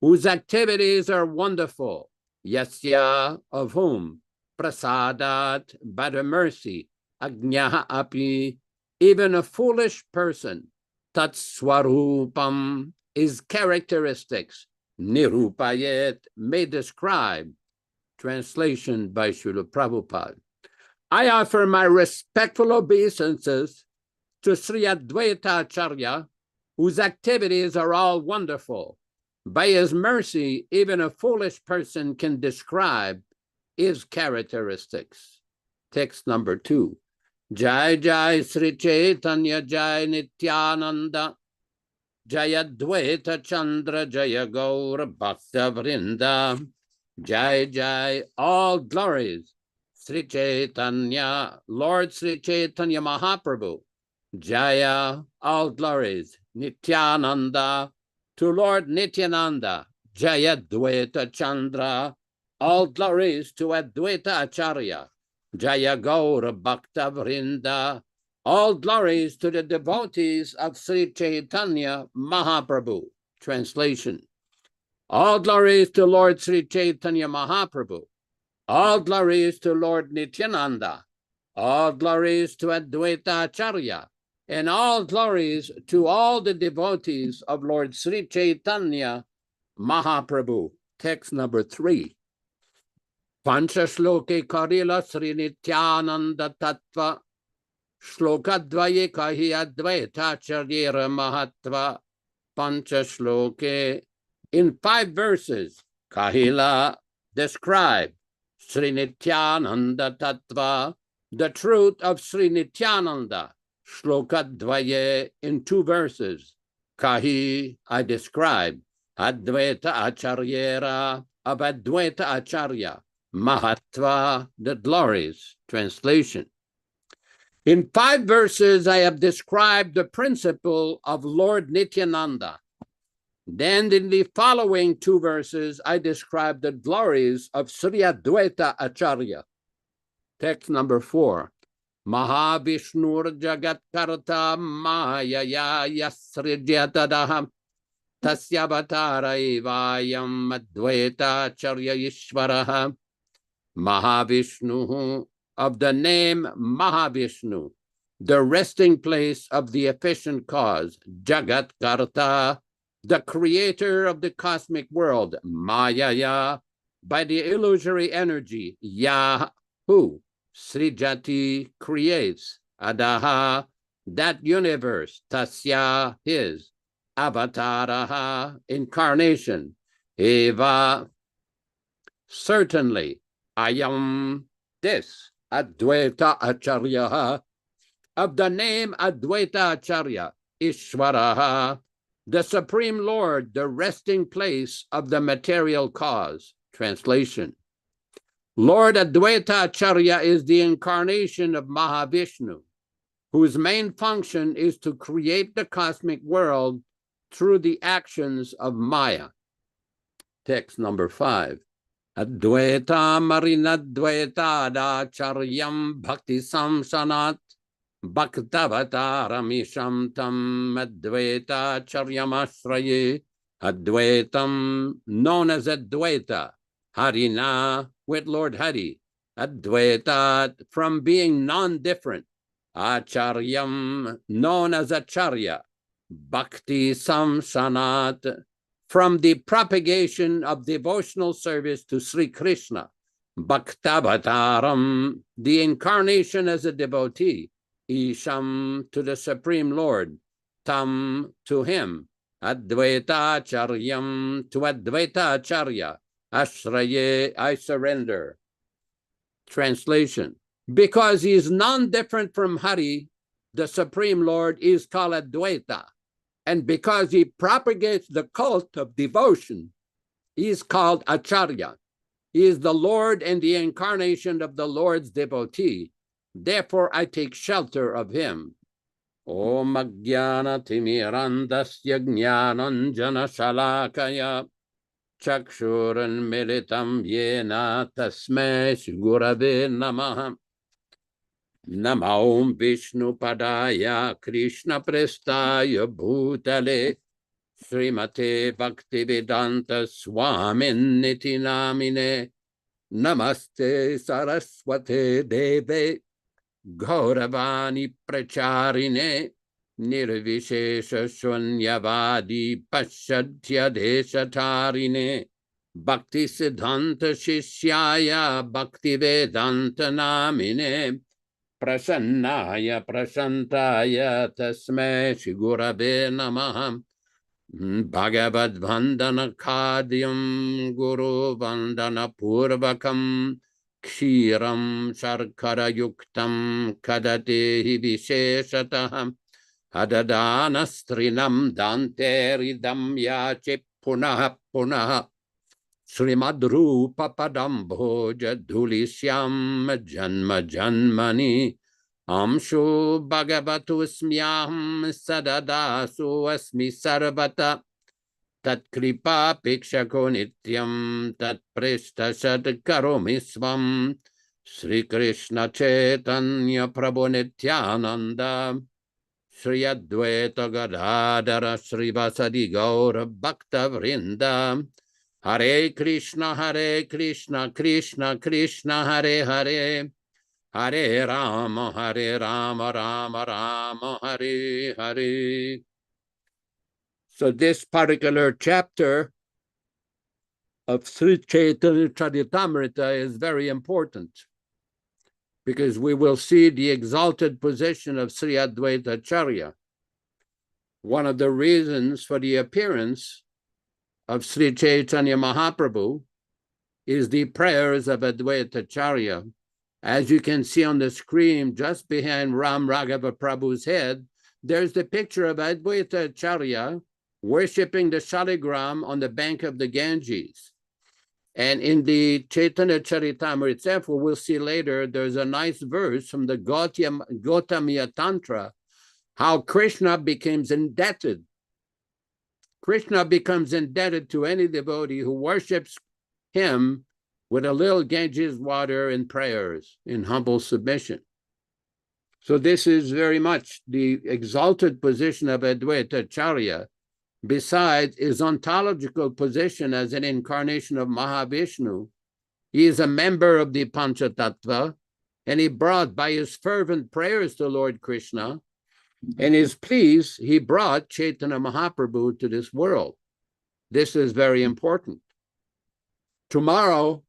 whose activities are wonderful, Yasya, of whom, Prasadat, by the mercy, Agnya api, even a foolish person, Tatswarupam, his characteristics, Nirupayet, may describe. Translation by Srila Prabhupada. I offer my respectful obeisances to Sri Advaita-ācārya, whose activities are all wonderful. By his mercy, even a foolish person can describe his characteristics. Text number 2. Jai Jai Sri Caitanya Jai Nityananda Jaya Advaita Chandra Jaya Gaura Bhakta Vrinda. Jai Jai, all glories Sri Chaitanya, Lord Sri Chaitanya Mahaprabhu, Jaya, all glories, Nityananda, to Lord Nityananda, Jaya Advaita Chandra, all glories to Advaita Ācārya, Jaya Gaura Bhakta Vrinda, all glories to the devotees of Sri Chaitanya Mahaprabhu. Translation. All glories to Lord Sri Chaitanya Mahaprabhu. All glories to Lord Nityananda. All glories to Advaita Ācārya. And all glories to all the devotees of Lord Sri Chaitanya Mahaprabhu. Text number 3. Pancha Shloke Karila Sri Nityananda Tattva Shlokadvaye Kahi Advaita Ācārya Mahatva. Pancha Shloke. In 5 verses, Kahila described Sri Nityananda Tattva, the truth of Sri Nityananda. Shlokadvaye, in 2 verses. Kahi, I describe. Advaita Ācārya, of Advaita Ācārya. Mahatva, the glories. Translation. In 5 verses, I have described the principle of Lord Nityananda. Then in the following 2 verses, I describe the glories of Sri Advaita Ācārya. Text number 4. Mahavishnur Jagat Karta Mayaya Yasrijyatadaham Tasyavatara Evayam Advaita Ācārya Ishvaraha. Mahavishnu, of the name Mahavishnu, the resting place of the efficient cause, Jagat Karta, the creator of the cosmic world, Mayaya, by the illusory energy, Yah, who, Srijati, creates, Adaha, that universe, Tasya, his, Avataraha, incarnation, Eva, certainly, Ayam, this, Advaita Ācārya, of the name Advaita Ācārya, Ishvaraha, the Supreme Lord, the resting place of the material cause. Translation. Lord Advaita Ācārya is the incarnation of Mahavishnu, whose main function is to create the cosmic world through the actions of Maya. Text number 5. Advaita Marinadvaita Ācāryam Bhakti Samsanat Bhaktavatārāmisham tam Advaita Ācāryamasraye. Advaitam, known as Advaita, Harina, with Lord Hari. Advaita, from being non-different. Ācāryam, known as Ācārya. Bhakti Samsanat, from the propagation of devotional service to Sri Krishna. Bhaktavataram, the incarnation as a devotee. Isham, to the Supreme Lord. Tam, to him. Advaita Ācāryam, to Advaita Ācārya. Ashraye, I surrender. Translation. Because he is non-different from Hari, the Supreme Lord is called Advaita. And because he propagates the cult of devotion, he is called Ācārya. He is the Lord and the incarnation of the Lord's devotee. Therefore, I take shelter of him. Om Ajnana Timirandasya Jnananjana Shalakaya Chakshuran Militam Yena Tasmai Gurave Namaha. Namo Vishnu Padaya Krishna Prestaya Bhutale Srimate Bhaktivedanta Swami Namine. Namaste Saraswate Deve Gauravani Pracharine Nirvishesha Shunyavadi Paschatya Deshatarine Bhakti Siddhanta Shishyaya Bhaktivedanta Namine Prasannaya Prashantaya Tasmai Shigurave Namaha. Bhagavad Vandana Kadyam Guru Vandana Purvakam Kshiram Sharkara Yuktam Kadate Visheshataham Adadana Strinam Dante Ridam Yache Punaha Punaha Srimad Rupa Padambhoja Dhulisyam Janma Janmani Amshu Bhagavatu Smyaham Sadadasu Asmi Sarvata Tat Kripa Pikshako Nityam Tat Prishta Shad Karomi Svam Sri Krishna Chaitanya Prabhu Nityananda Sri Advaita Gadadara Srivasadi Gaura Bhakta Vrinda Hare Krishna, Krishna Krishna, Hare Hare, Hare Rama, Rama Rama, Hare Hare. So this particular chapter of Sri Caitanya-caritāmṛta is very important because we will see the exalted position of Sri Advaita-ācārya. One of the reasons for the appearance of Sri Chaitanya Mahaprabhu is the prayers of Advaita-ācārya. As you can see on the screen, just behind Ram Raghava Prabhu's head, there's the picture of Advaita-ācārya worshipping the Shaligram on the bank of the Ganges. And in the Caitanya-caritāmṛta itself, we'll see later, there's a nice verse from the Gautamiya Tantra, how Krishna becomes indebted. Krishna becomes indebted to any devotee who worships him with a little Ganges water and prayers in humble submission. So this is very much the exalted position of Advaita-ācārya, besides his ontological position as an incarnation of Mahavishnu. He is a member of the Panchatattva, and he brought, by his fervent prayers to Lord Krishna, and his pleas, he brought Chaitanya Mahaprabhu to this world. This is very important. Tomorrow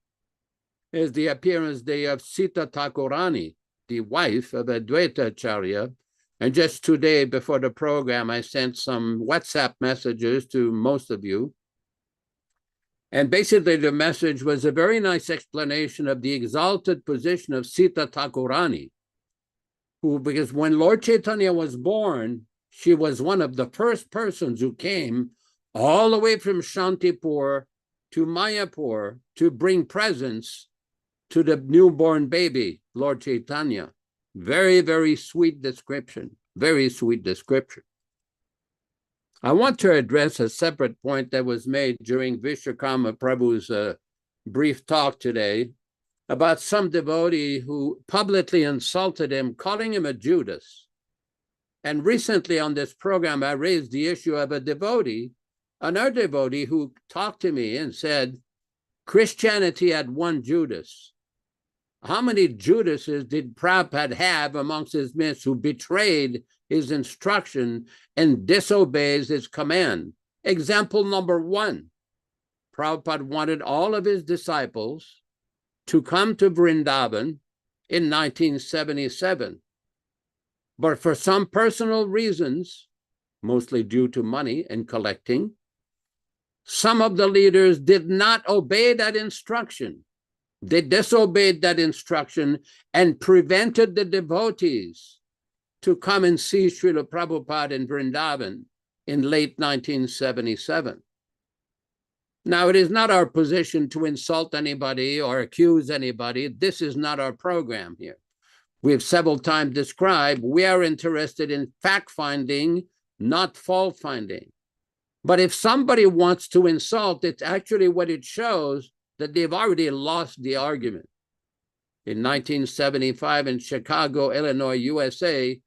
is the appearance day of Sita Thakurani, the wife of Advaita-ācārya. And just today before the program, I sent some WhatsApp messages to most of you. And basically the message was a very nice explanation of the exalted position of Sita Thakurani, who, because when Lord Chaitanya was born, she was one of the first persons who came all the way from Shantipur to Mayapur to bring presents to the newborn baby, Lord Chaitanya. Very, very sweet description, very sweet description. I want to address a separate point that was made during Vishwakarma Prabhu's brief talk today about some devotee who publicly insulted him, calling him a Judas. And recently on this program, I raised the issue of a devotee, another devotee who talked to me and said, Christianity had one Judas. How many Judases did Prabhupada have amongst his midst who betrayed his instruction and disobeys his command? Example number one, Prabhupada wanted all of his disciples to come to Vrindavan in 1977. But for some personal reasons, mostly due to money and collecting, some of the leaders did not obey that instruction. They disobeyed that instruction and prevented the devotees to come and see Srila Prabhupada in Vrindavan in late 1977. Now, it is not our position to insult anybody or accuse anybody. This is not our program here. We have several times described we are interested in fact-finding, not fault-finding. But if somebody wants to insult, it's actually what it shows that they've already lost the argument. In 1975 in Chicago, Illinois, USA,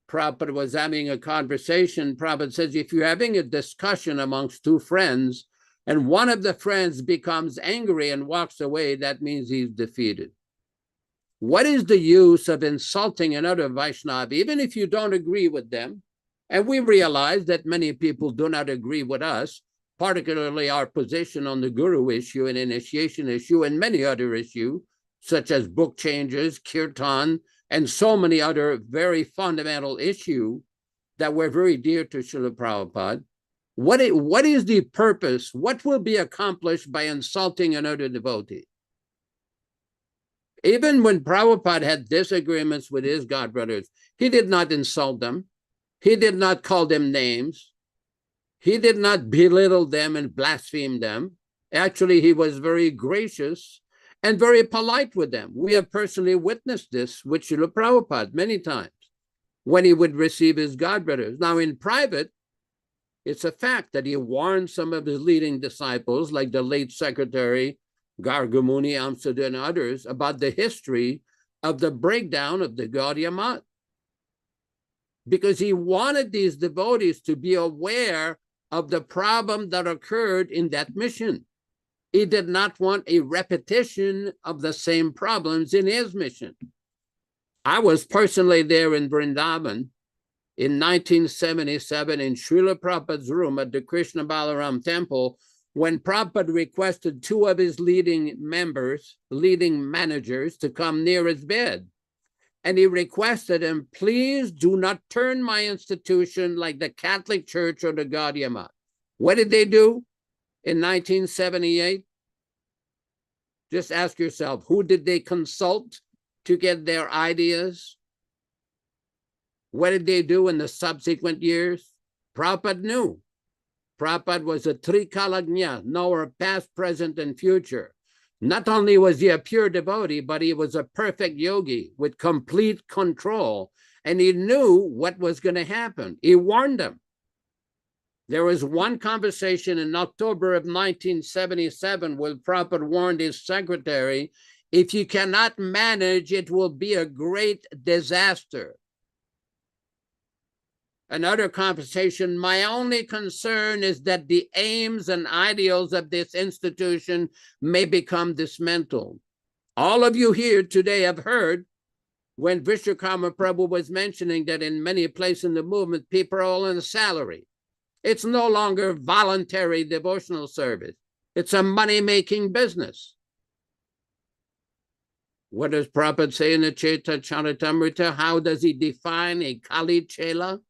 Prabhupada was having a conversation. Prabhupada says, if you're having a discussion amongst two friends, and one of the friends becomes angry and walks away, that means he's defeated. What is the use of insulting another Vaishnava, even if you don't agree with them? And we realize that many people do not agree with us, particularly our position on the guru issue and initiation issue and many other issues, such as book changes, kirtan, and so many other very fundamental issues that were very dear to Srila Prabhupada. What is the purpose? What will be accomplished by insulting another devotee? Even when Prabhupada had disagreements with his godbrothers, he did not insult them. He did not call them names. He did not belittle them and blaspheme them. Actually, he was very gracious and very polite with them. We have personally witnessed this with Srila Prabhupada many times when he would receive his godbrothers. Now, in private, it's a fact that he warned some of his leading disciples, like the late secretary, Gargamuni, Amsada, and others, about the history of the breakdown of the Gaudiya Math. Because he wanted these devotees to be aware of the problem that occurred in that mission. He did not want a repetition of the same problems in his mission. I was personally there in Vrindavan in 1977 in Srila Prabhupada's room at the Krishna Balaram temple when Prabhupada requested two of his leading managers to come near his bed. And he requested him, please do not turn my institution like the Catholic Church or the Gaudiya Math. What did they do in 1978? Just ask yourself, who did they consult to get their ideas? What did they do in the subsequent years? Prabhupada knew. Prabhupada was a trikalagnya, knower past, present, and future. Not only was he a pure devotee, but he was a perfect yogi with complete control, and he knew what was going to happen. He warned them. There was one conversation in October of 1977 where Prabhupada warned his secretary, if you cannot manage, it will be a great disaster. Another conversation, my only concern is that the aims and ideals of this institution may become dismantled. All of you here today have heard when Vishwakarma Prabhu was mentioning that in many places in the movement, people are all on a salary. It's no longer voluntary devotional service. It's a money-making business. What does Prabhupada say in the Caitanya-caritāmṛta? How does he define a Kali Chela?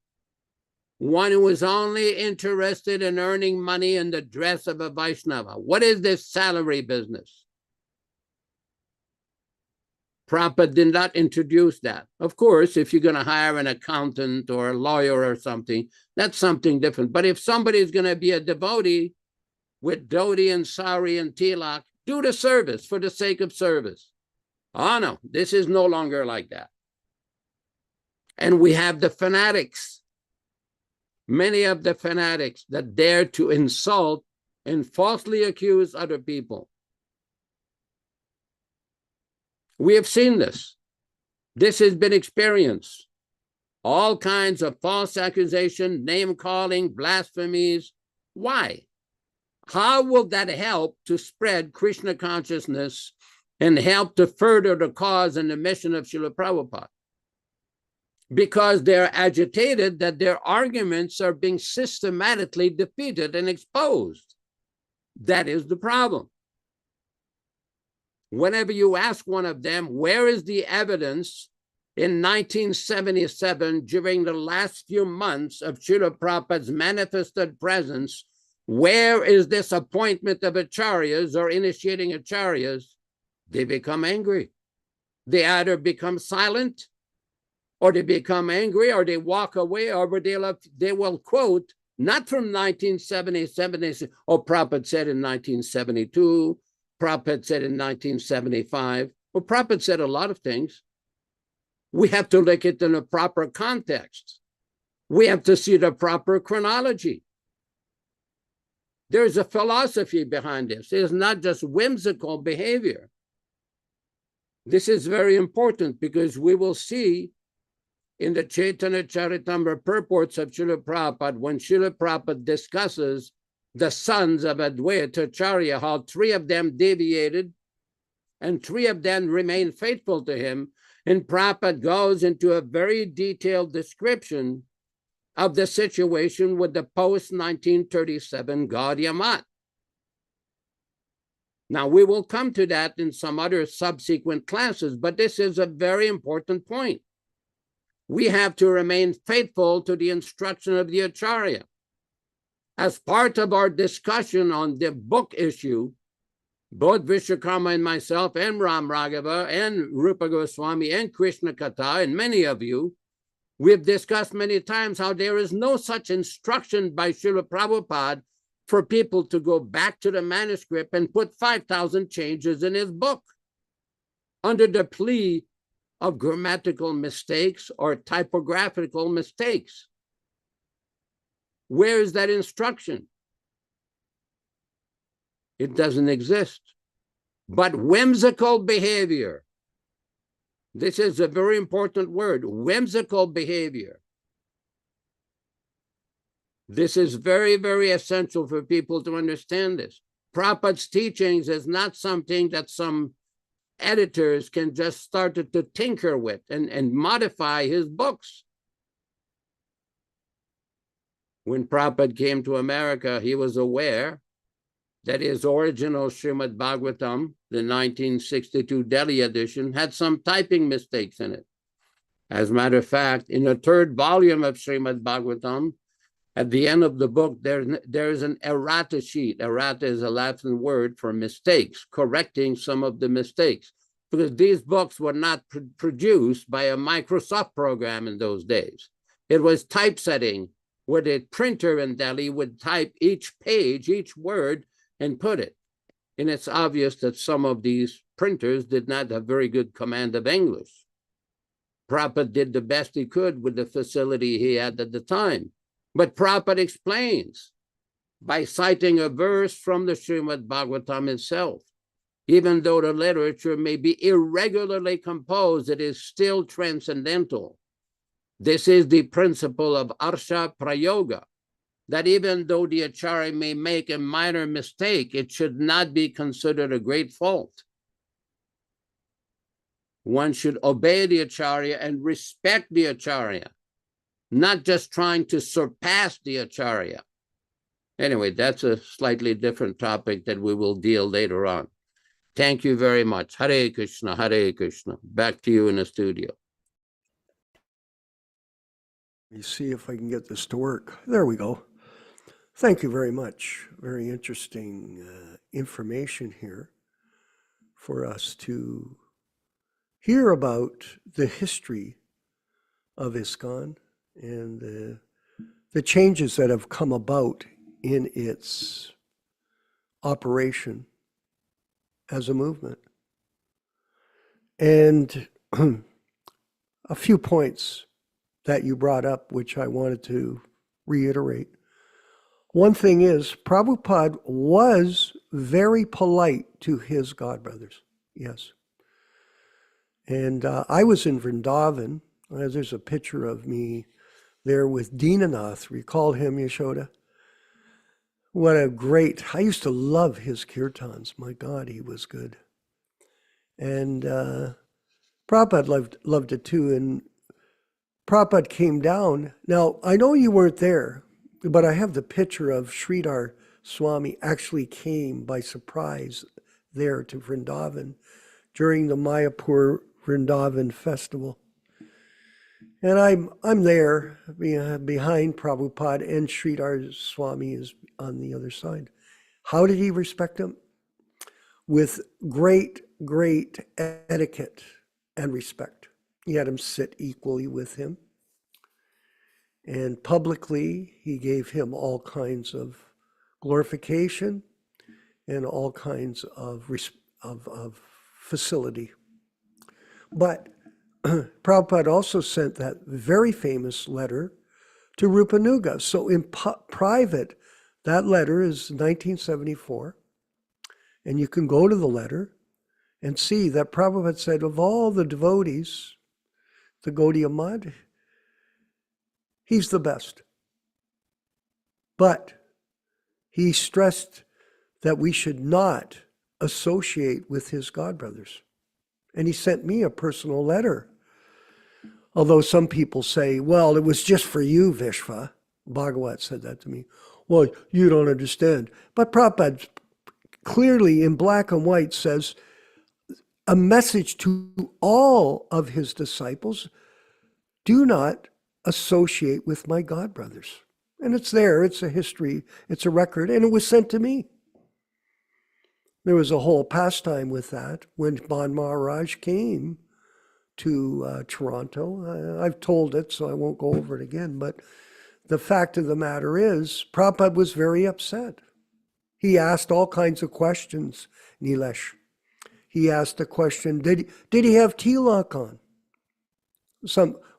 One who is only interested in earning money in the dress of a Vaishnava. What is this salary business? Prabhupada did not introduce that. Of course, if you're going to hire an accountant or a lawyer or something, that's something different. But if somebody is going to be a devotee with dhoti and sari and tilak, do the service for the sake of service. Oh no, this is no longer like that. And we have the fanatics. Many of the fanatics that dare to insult and falsely accuse other people. We have seen this. This has been experienced. All kinds of false accusation, name-calling, blasphemies. Why? How will that help to spread Krishna consciousness and help to further the cause and the mission of Srila Prabhupada? Because they're agitated that their arguments are being systematically defeated and exposed. That is the problem. Whenever you ask one of them, where is the evidence in 1977 during the last few months of Srila Prabhupada's manifested presence, where is this appointment of acharyas or initiating acharyas? They become angry. They either become silent, or they become angry, or they walk away, or they will quote, not from 1977, they say, oh, Prabhupada said in 1972, Prabhupada said in 1975. Well, Prabhupada said a lot of things. We have to look at it in a proper context. We have to see the proper chronology. There's a philosophy behind this. It is not just whimsical behavior. This is very important because we will see in the Caitanya-caritāmṛta purports of Srila Prabhupada, when Srila Prabhupada discusses the sons of Advaita, how 3 of them deviated and 3 of them remained faithful to him. And Prabhupada goes into a very detailed description of the situation with the post-1937 Gaudiya Math. Now, we will come to that in some other subsequent classes, but this is a very important point. We have to remain faithful to the instruction of the Acharya. As part of our discussion on the book issue, both Vishwakarma and myself and Ram Raghava and Rupa Goswami and Krishna Katha and many of you, we've discussed many times how there is no such instruction by Srila Prabhupada for people to go back to the manuscript and put 5,000 changes in his book under the plea of grammatical mistakes or typographical mistakes. Where is that instruction? It doesn't exist. But whimsical behavior, this is a very important word, whimsical behavior. This is very, very essential for people to understand this. Prabhupada's teachings is not something that some editors can just start to tinker with and modify his books. When Prabhupada came to America, he was aware that his original Srimad Bhagavatam, the 1962 Delhi edition, had some typing mistakes in it. As a matter of fact, in the third volume of Srimad Bhagavatam, at the end of the book, there is an errata sheet. Errata is a Latin word for mistakes, correcting some of the mistakes, because these books were not produced by a Microsoft program in those days. It was typesetting, where the printer in Delhi would type each page, each word, and put it. And it's obvious that some of these printers did not have very good command of English. Prabhupada did the best he could with the facility he had at the time. But Prabhupada explains by citing a verse from the Srimad Bhagavatam itself. Even though the literature may be irregularly composed, it is still transcendental. This is the principle of Arsha Prayoga, that even though the Acharya may make a minor mistake, it should not be considered a great fault. One should obey the Acharya and respect the Acharya, not just trying to surpass the Acharya. Anyway, that's a slightly different topic that we will deal later on. Thank you very much. Hare Krishna, Hare Krishna. Back to you in the studio. Let me see if I can get this to work. There we go. Thank you very much. Very interesting information here for us to hear about the history of ISKCON and the changes that have come about in its operation as a movement. And a few points that you brought up, which I wanted to reiterate. One thing is, Prabhupada was very polite to his godbrothers, yes. And I was in Vrindavan. There's a picture of me there with Dinanath. Recall him, Yasoda? What a great, I used to love his kirtans. My God, he was good. And Prabhupada loved it too. And Prabhupada came down. Now, I know you weren't there, but I have the picture of Sridhar Swami actually came by surprise there to Vrindavan during the Mayapur Vrindavan festival. And I'm there behind Prabhupada, and Sridhar Swami is on the other side. How did he respect him? With great, great etiquette and respect. He had him sit equally with him. And publicly, he gave him all kinds of glorification and all kinds of facility. But Prabhupada also sent that very famous letter to Rupanuga. So in private, that letter is 1974. And you can go to the letter and see that Prabhupada said, of all the devotees, the Gaudiya Math, he's the best. But he stressed that we should not associate with his godbrothers. And he sent me a personal letter. Although some people say, well, it was just for you, Vishva. Bhagavat said that to me. Well, you don't understand. But Prabhupada clearly in black and white says a message to all of his disciples, do not associate with my godbrothers. And it's there, it's a history, it's a record, and it was sent to me. There was a whole pastime with that when Ban Maharaj came to Toronto. I've told it, so I won't go over it again, but the fact of the matter is, Prabhupada was very upset. He asked all kinds of questions, Nilesh. He asked a question, did he have tilak on?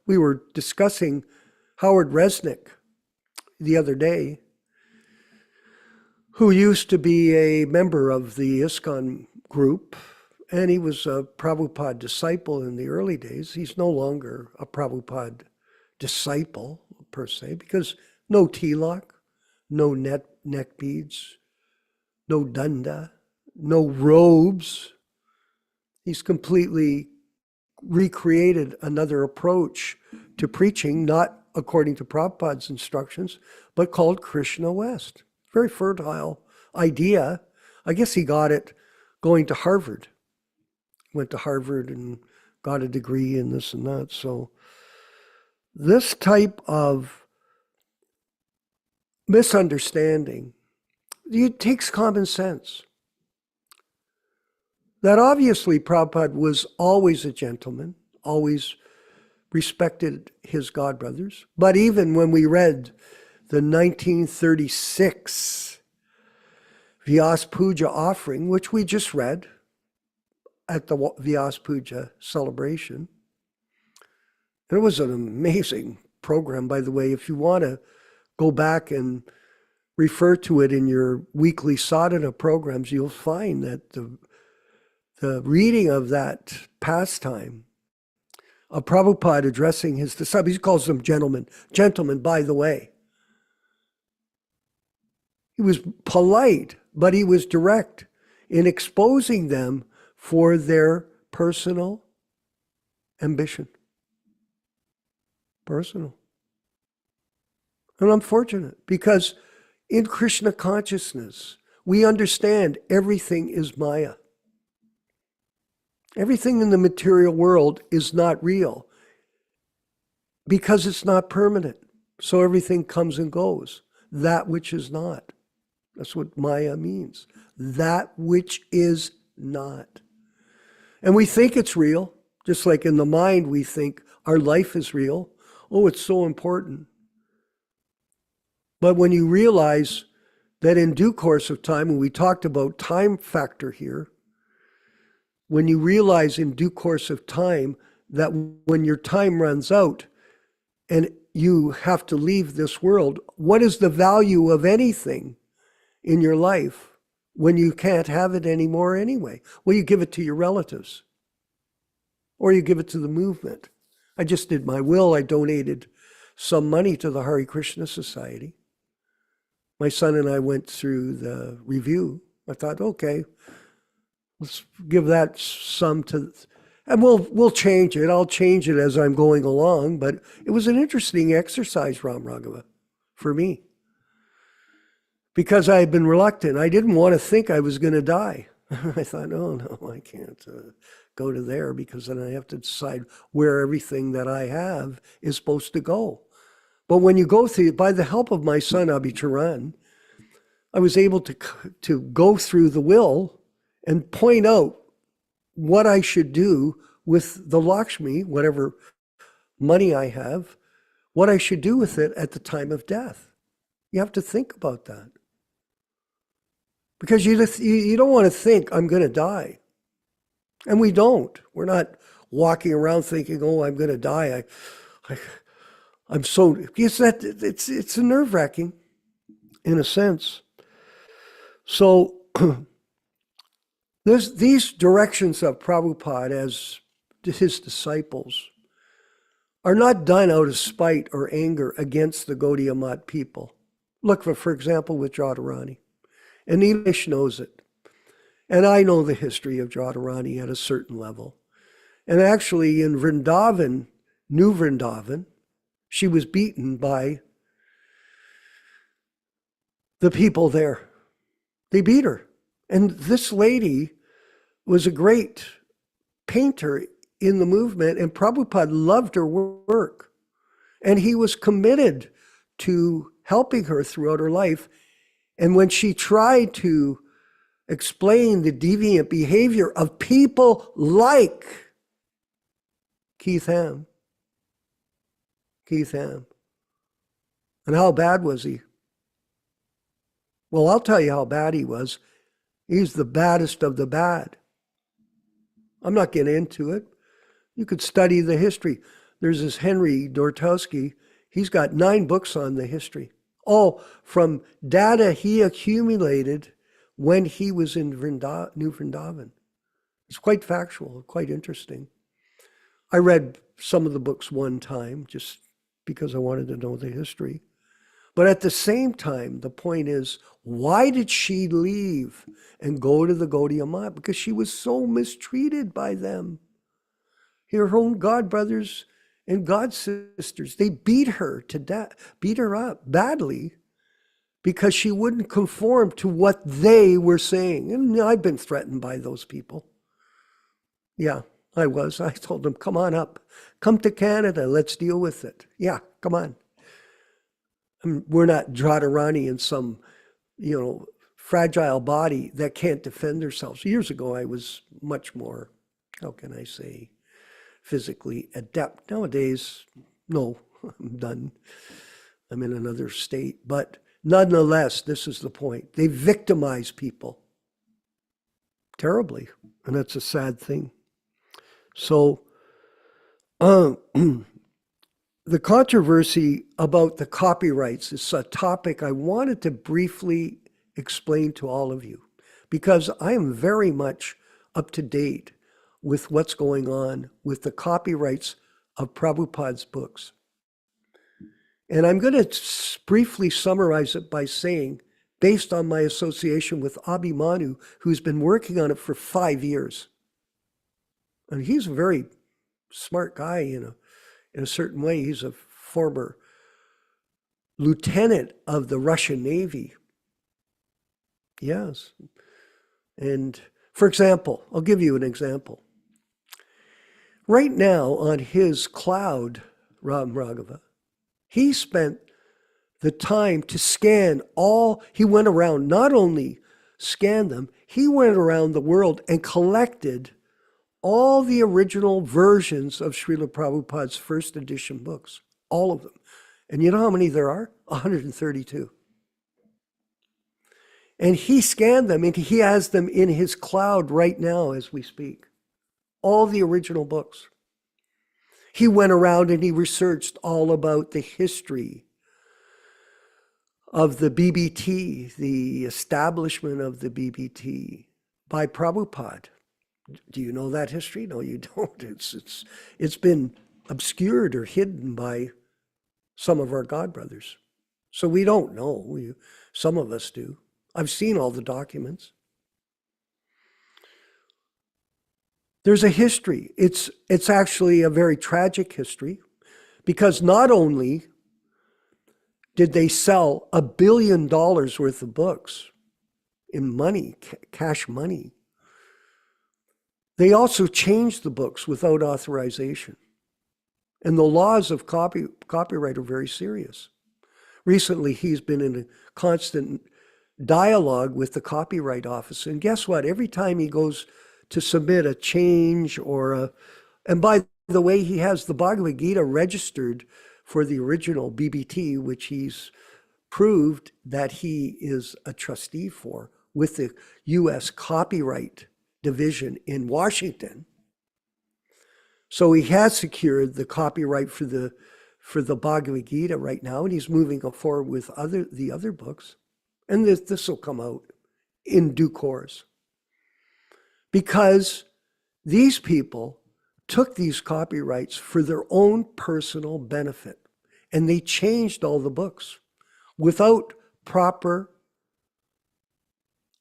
We were discussing Howard Resnick the other day, who used to be a member of the ISKCON group, and he was a Prabhupada disciple in the early days. He's no longer a Prabhupada disciple, per se, because no tilak, no neck beads, no danda, no robes. He's completely recreated another approach to preaching, not according to Prabhupada's instructions, but called Krishna West. Very fertile idea. I guess he got it going to Harvard. Went to Harvard and got a degree in this and that. So this type of misunderstanding, it takes common sense. That obviously Prabhupada was always a gentleman, always respected his godbrothers. But even when we read the 1936 Vyas Puja offering, which we just read at the Vyas Puja celebration, it was an amazing program, by the way. If you want to go back and refer to it in your weekly sadhana programs, you'll find that the reading of that pastime of Prabhupada addressing his disciples, he calls them gentlemen, by the way. He was polite, but he was direct in exposing them for their personal ambition. Personal. And I'm fortunate because in Krishna consciousness, we understand everything is Maya. Everything in the material world is not real because it's not permanent. So everything comes and goes. That which is not. That's what Maya means. That which is not. And we think it's real, just like in the mind we think our life is real. Oh, it's so important. But when you realize that in due course of time, and we talked about time factor here, when you realize in due course of time that when your time runs out and you have to leave this world, what is the value of anything in your life when you can't have it anymore anyway? Well, you give it to your relatives or you give it to the movement. I just did my will. I donated some money to the Hare Krishna Society. My son and I went through the review. I thought, okay, let's give that sum to, and we'll change it. I'll change it as I'm going along. But it was an interesting exercise, Ram Raghava, for me. Because I had been reluctant. I didn't want to think I was going to die. I thought, oh, no, I can't go to there because then I have to decide where everything that I have is supposed to go. But when you go through, by the help of my son, Abhicharan, I was able to go through the will and point out what I should do with the Lakshmi, whatever money I have, what I should do with it at the time of death. You have to think about that. Because you don't want to think, I'm going to die. And we don't. We're not walking around thinking, oh, I'm going to die. I'm so, it's a nerve-wracking in a sense. So these directions of Prabhupada as his disciples are not done out of spite or anger against the Gaudiya Math people. Look, for example, with Radharani. And Nilesh knows it. And I know the history of Radharani at a certain level. And actually in Vrindavan, New Vrindavan, she was beaten by the people there. They beat her. And this lady was a great painter in the movement, and Prabhupada loved her work. And he was committed to helping her throughout her life. And when she tried to explain the deviant behavior of people like Keith Ham, and how bad was he? Well, I'll tell you how bad he was. He's the baddest of the bad. I'm not getting into it. You could study the history. There's this Henry Dortowski. He's got 9 books on the history, all from data he accumulated when he was in New Vrindavan. It's quite factual, quite interesting. I read some of the books one time just because I wanted to know the history. But at the same time, the point is, why did she leave and go to the Gaudiya Math? Because she was so mistreated by them. Her own god brothers and god sisters, they beat her to death, beat her up badly because she wouldn't conform to what they were saying. And I've been threatened by those people. Yeah, I was. I told them, come on up. Come to Canada. Let's deal with it. Yeah, come on. We're not Radharani in some, fragile body that can't defend themselves. Years ago, I was much more, how can I say, physically adept. Nowadays, no, I'm done. I'm in another state. But nonetheless, this is the point. They victimize people terribly, and that's a sad thing. So, the controversy about the copyrights is a topic I wanted to briefly explain to all of you, because I am very much up to date with what's going on with the copyrights of Prabhupada's books. And I'm going to briefly summarize it by saying, based on my association with Abhimanyu, who's been working on it for 5 years. And he's a very smart guy in a certain way. He's a former lieutenant of the Russian Navy. Yes. And for example, I'll give you an example. Right now on his cloud, Ram Raghava, he spent the time to scan he went around, not only scanned them, he went around the world and collected all the original versions of Srila Prabhupada's first edition books, all of them. And you know how many there are? 132. And he scanned them, and he has them in his cloud right now as we speak. All the original books. He went around and he researched all about the history of the BBT, the establishment of the BBT by Prabhupada. Do you know that history? No, you don't. It's been obscured or hidden by some of our godbrothers. So we don't know. Some of us do. I've seen all the documents. There's a history. It's actually a very tragic history, because not only did they sell $1 billion worth of books in money, cash money, they also changed the books without authorization. And the laws of copyright are very serious. Recently, he's been in a constant dialogue with the Copyright Office. And guess what? Every time he goes to submit a change and by the way, he has the Bhagavad Gita registered for the original BBT, which he's proved that he is a trustee for with the U.S. Copyright Division in Washington. So he has secured the copyright for the Bhagavad Gita right now, and he's moving forward with the other books. And this will come out in due course. Because these people took these copyrights for their own personal benefit, and they changed all the books without proper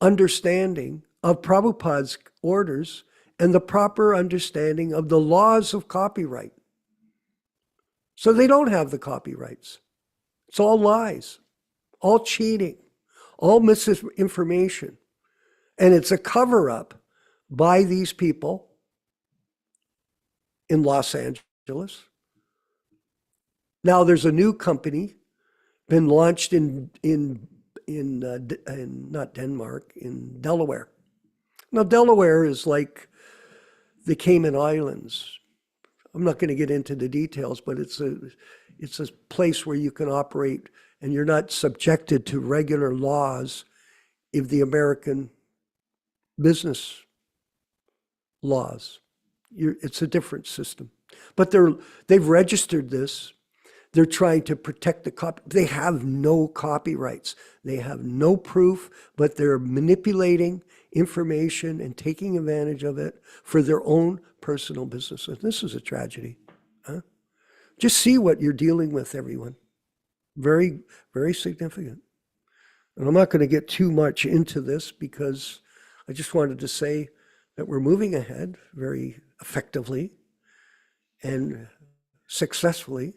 understanding of Prabhupada's orders and the proper understanding of the laws of copyright. So they don't have the copyrights. It's all lies, all cheating, all misinformation. And it's a cover-up by these people in Los Angeles. Now there's a new company been launched in not Denmark, in Delaware. Now Delaware is like the Cayman Islands. I'm not going to get into the details, but it's a place where you can operate and you're not subjected to regular laws if the American business laws. It's a different system. But they've registered this. They're trying to protect the copy. They have no copyrights. They have no proof, but they're manipulating information and taking advantage of it for their own personal business. And this is a tragedy. Huh? Just see what you're dealing with, everyone. Very, very significant. And I'm not going to get too much into this because I just wanted to say that we're moving ahead very effectively and successfully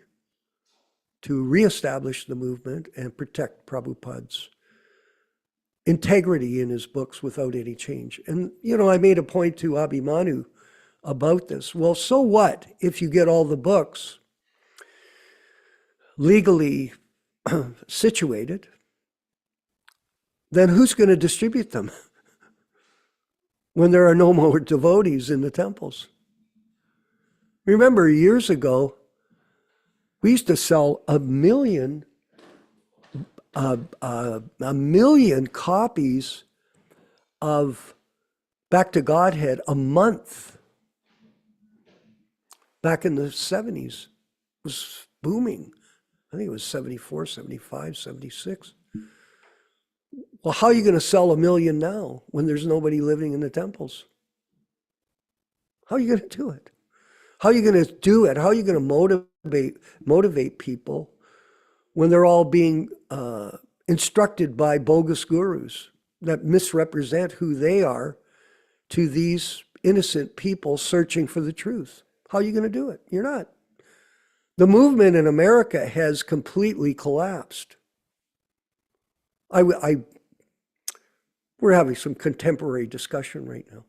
to reestablish the movement and protect Prabhupada's integrity in his books without any change. And, I made a point to Abhimanyu about this. Well, so what if you get all the books legally situated? Then who's going to distribute them when there are no more devotees in the temples? Remember, years ago, we used to sell a million copies of Back to Godhead a month. Back in the 70s, it was booming. I think it was 74, 75, 76. Well, how are you going to sell a million now when there's nobody living in the temples? How are you going to do it? How are you going to do it? How are you going to motivate people when they're all being instructed by bogus gurus that misrepresent who they are to these innocent people searching for the truth? How are you going to do it? You're not. The movement in America has completely collapsed. We're having some contemporary discussion right now.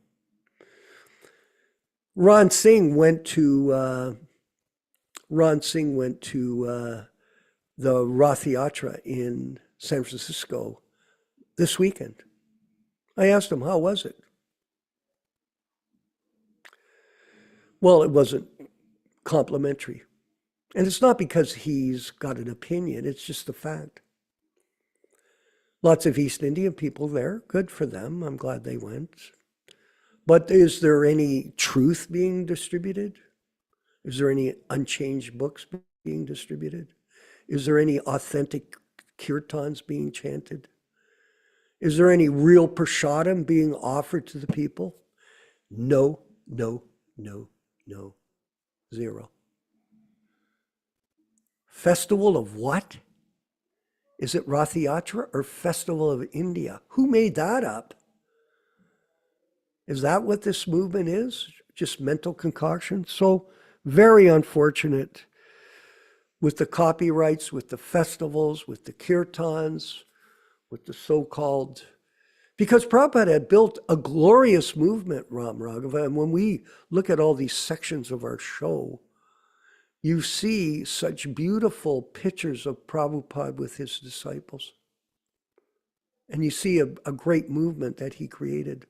Ron Singh went to the Rath Yatra in San Francisco this weekend. I asked him, how was it? Well, it wasn't complimentary. And it's not because he's got an opinion, it's just the fact. Lots of East Indian people there, good for them, I'm glad they went. But is there any truth being distributed? Is there any unchanged books being distributed? Is there any authentic kirtans being chanted? Is there any real prasadam being offered to the people? No, no, no, no. Zero. Festival of what? Is it Rath Yatra or Festival of India? Who made that up? Is that what this movement is? Just mental concoction? So very unfortunate with the copyrights, with the festivals, with the kirtans, with the so-called, because Prabhupada had built a glorious movement, Ram Raghava, and when we look at all these sections of our show, you see such beautiful pictures of Prabhupada with his disciples. And you see a great movement that he created.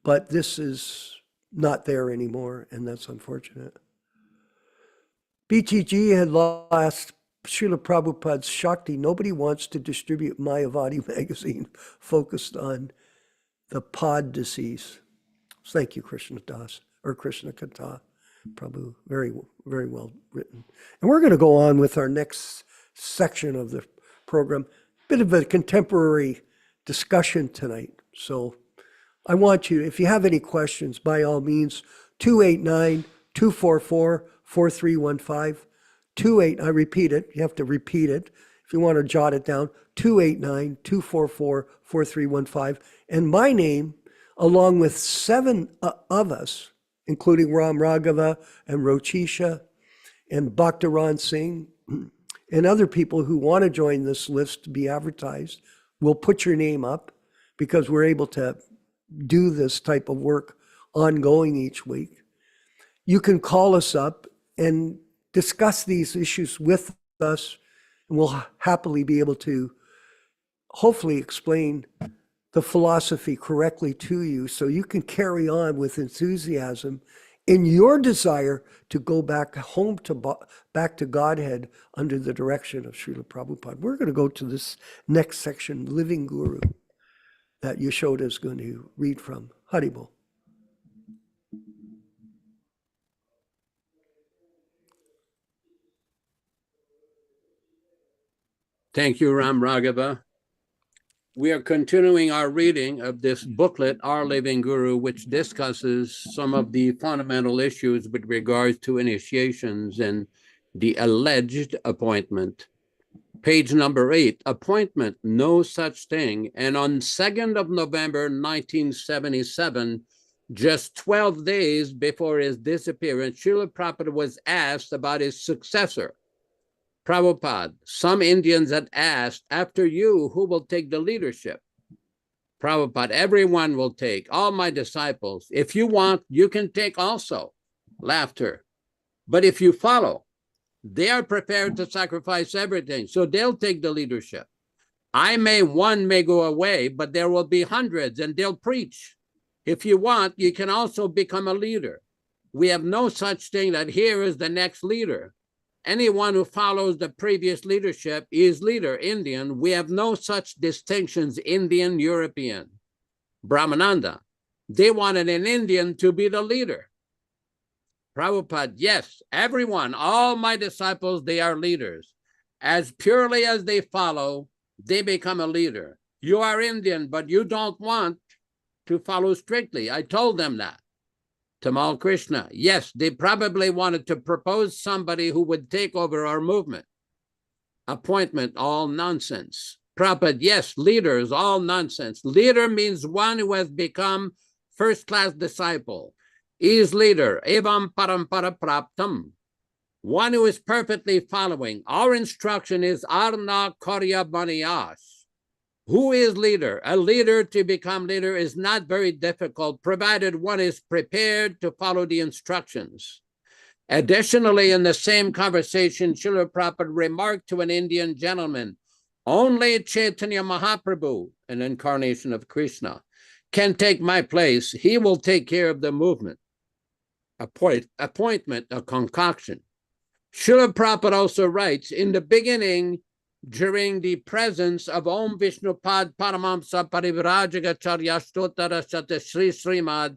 But this is not there anymore, and that's unfortunate. BTG had lost Srila Prabhupada's Shakti. Nobody wants to distribute Mayavadi magazine focused on the pod disease. Thank you, Krishna Das, or Krishna Kata. Prabhu, very, very well written. And we're going to go on with our next section of the program. Bit of a contemporary discussion tonight. So I want you, if you have any questions, by all means, 289-244-4315. I repeat it. You have to repeat it. If you want to jot it down, 289-244-4315. And my name, along with 7 of us, including Ram Raghava and Rochisha and Bhaktivedanta Singh and other people who want to join this list to be advertised, will put your name up because we're able to do this type of work ongoing each week. You can call us up and discuss these issues with us, and we'll happily be able to hopefully explain the philosophy correctly to you so you can carry on with enthusiasm in your desire to go back home back to Godhead under the direction of Srila Prabhupada. We're going to go to this next section, Living Guru. that Yaśoda is going to read from. Haribol. Thank you, Ram Raghava. We are continuing our reading of this booklet, Our Living Guru, which discusses some of the fundamental issues with regards to initiations and the alleged appointment. Page number 8, appointment, no such thing. And on 2nd of November, 1977, just 12 days before his disappearance, Srila Prabhupada was asked about his successor. Prabhupada, some Indians had asked, after you, who will take the leadership? Prabhupada, everyone will take, all my disciples. If you want, you can take also. Laughter. But if you follow, they are prepared to sacrifice everything, so they'll take the leadership. One may go away, but there will be hundreds and they'll preach. If you want, you can also become a leader. We have no such thing that here is the next leader. Anyone who follows the previous leadership is leader, Indian. We have no such distinctions, Indian, European. Brahmananda, they wanted an Indian to be the leader. Prabhupada, yes, everyone, all my disciples, they are leaders. As purely as they follow, they become a leader. You are Indian, but you don't want to follow strictly. I told them that. Tamal Krishna, yes, they probably wanted to propose somebody who would take over our movement. Appointment, all nonsense. Prabhupada, yes, leaders, all nonsense. Leader means one who has become first-class disciple. Is leader, evam parampara praptam. One who is perfectly following. Our instruction is arna karya baniyas. Who is leader? A leader to become leader is not very difficult, provided one is prepared to follow the instructions. Additionally, in the same conversation, Srila Prabhupada remarked to an Indian gentleman, only Chaitanya Mahaprabhu, an incarnation of Krishna, can take my place. He will take care of the movement. Appointment, a concoction. Srila Prabhupada also writes, in the beginning, during the presence of Om Vishnupad Paramamsa Parivrajaka-Acārya Stotara Sata Sri Srimad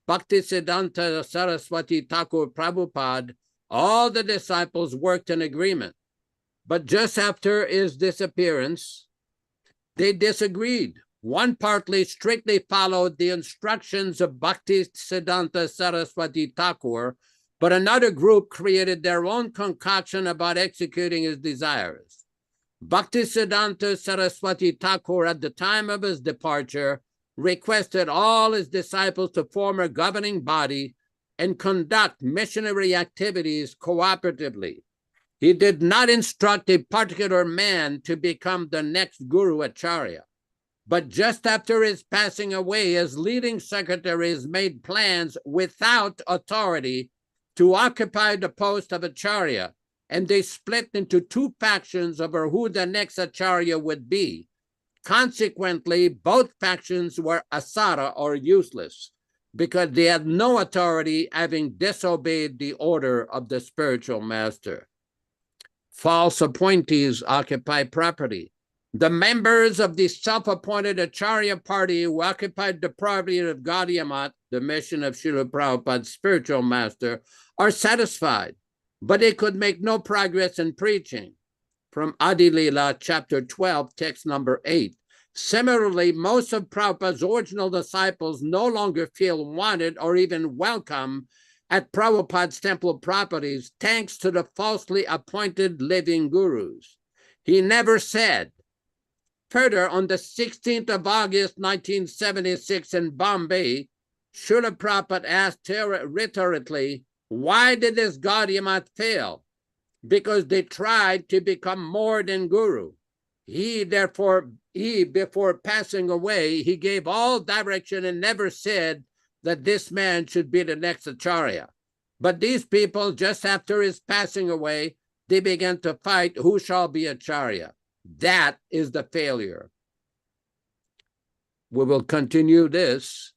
Bhaktivedanta Saraswati Thakur Prabhupada, all the disciples worked in agreement. But just after his disappearance, they disagreed. One partly strictly followed the instructions of Bhaktivedanta Saraswati Thakur, but another group created their own concoction about executing his desires. Bhaktivedanta Saraswati Thakur, at the time of his departure, requested all his disciples to form a governing body and conduct missionary activities cooperatively. He did not instruct a particular man to become the next Guru Acharya. But just after his passing away, his leading secretaries made plans without authority to occupy the post of Acharya, and they split into two factions over who the next Acharya would be. Consequently, both factions were asara, or useless, because they had no authority, having disobeyed the order of the spiritual master. False appointees occupy property. The members of the self-appointed Acharya party who occupied the property of Gaudiya Math, the mission of Srila Prabhupada's spiritual master, are satisfied, but they could make no progress in preaching. From Adi Lila, chapter 12, text number 8. Similarly, most of Prabhupada's original disciples no longer feel wanted or even welcome at Prabhupada's temple properties, thanks to the falsely appointed living gurus. He never said. Further, on the 16th of August, 1976 in Bombay, Srila Prabhupada asked rhetorically, why did this Gaudiya Math fail? Because they tried to become more than Guru. Before passing away, he gave all direction and never said that this man should be the next Acharya. But these people, just after his passing away, they began to fight who shall be Acharya. That is the failure. We will continue this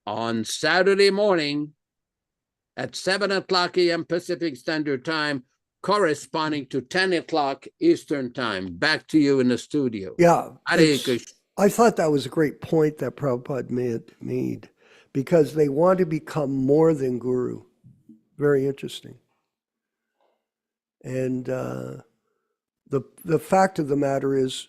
on Saturday morning at 7 o'clock a.m. Pacific Standard Time, corresponding to 10 o'clock Eastern Time. Back to you in the studio. Yeah. Hare Krishna. I thought that was a great point that Prabhupada made, because they want to become more than guru. Very interesting. And the fact of the matter is,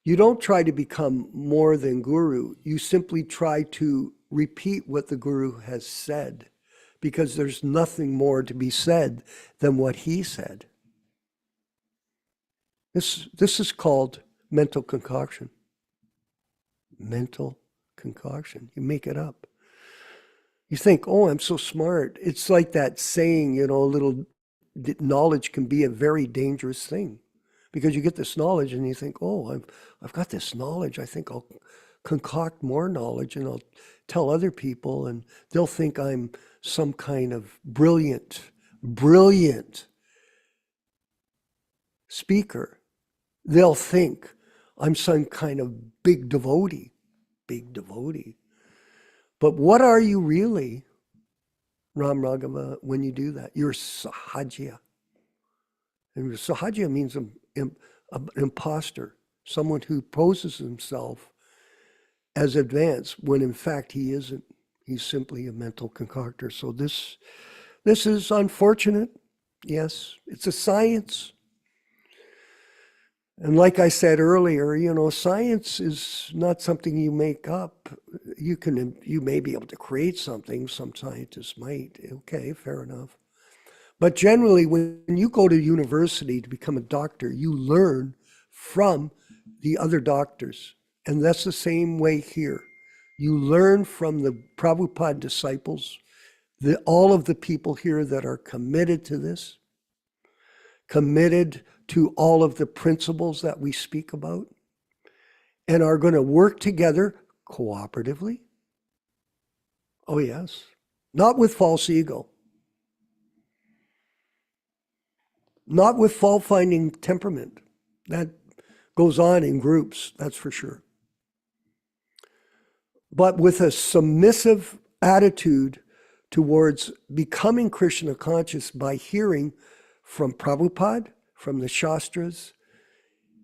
you don't try to become more than guru. You simply try to repeat what the guru has said, because there's nothing more to be said than what he said. This is called mental concoction. Mental concoction. You make it up. You think, oh, I'm so smart. It's like that saying, a little knowledge can be a very dangerous thing, because you get this knowledge and you think, oh, I've got this knowledge. I think I'll concoct more knowledge and I'll tell other people, and they'll think I'm some kind of brilliant speaker. They'll think I'm some kind of big devotee. But what are you really, Ram Raghava, when you do that? You're sahajya. And sahajya means an imposter, someone who poses himself as advanced when in fact he isn't. He's simply a mental concoctor. So this is unfortunate. Yes, it's a science. And like I said earlier, science is not something you make up. You may be able to create something. Some scientists might. Okay, fair enough. But generally, when you go to university to become a doctor, you learn from the other doctors. And that's the same way here. You learn from the Prabhupada disciples, all of the people here that are committed to this, committed to all of the principles that we speak about, and are going to work together cooperatively. Oh, yes. Not with false ego. Not with fault-finding temperament. That goes on in groups, that's for sure. But with a submissive attitude towards becoming Krishna conscious by hearing from Prabhupada, from the Shastras,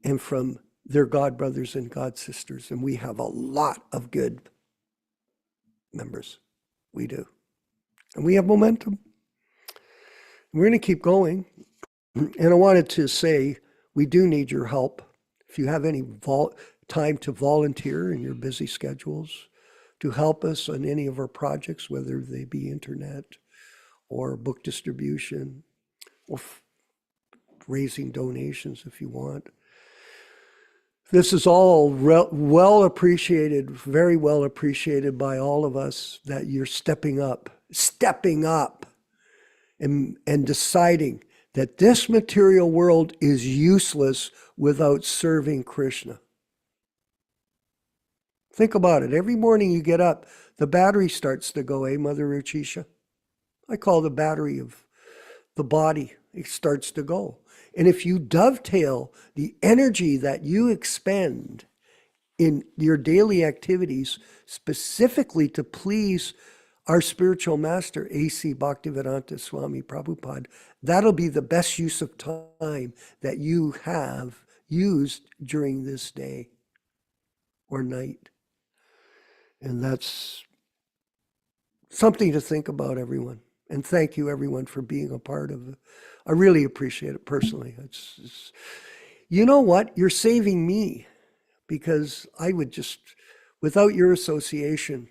and from their God brothers and God sisters. And we have a lot of good members. We do. And we have momentum. We're going to keep going. And I wanted to say, we do need your help. If you have any time to volunteer in your busy schedules to help us on any of our projects, whether they be internet or book distribution or raising donations if you want. This is all well appreciated, very well appreciated by all of us, that you're stepping up and deciding that this material world is useless without serving Krishna. Think about it. Every morning you get up, the battery starts to go, Mother Ruchisha? I call the battery of the body. It starts to go. And if you dovetail the energy that you expend in your daily activities specifically to please our spiritual master, A.C. Bhaktivedanta Swami Prabhupāda, that'll be the best use of time that you have used during this day or night. And that's something to think about, everyone. And thank you, everyone, for being a part of it. I really appreciate it personally. It's, you know what? You're saving me, because I would just, without your association,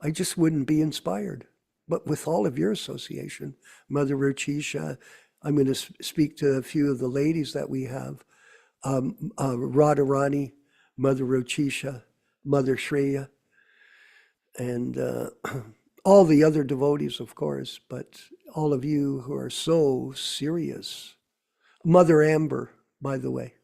I just wouldn't be inspired. But with all of your association, Mother Ruchisha, I'm going to speak to a few of the ladies that we have, Radharani, Mother Ruchisha, Mother Shreya, and all the other devotees, of course, but all of you who are so serious. Mother Amber, by the way,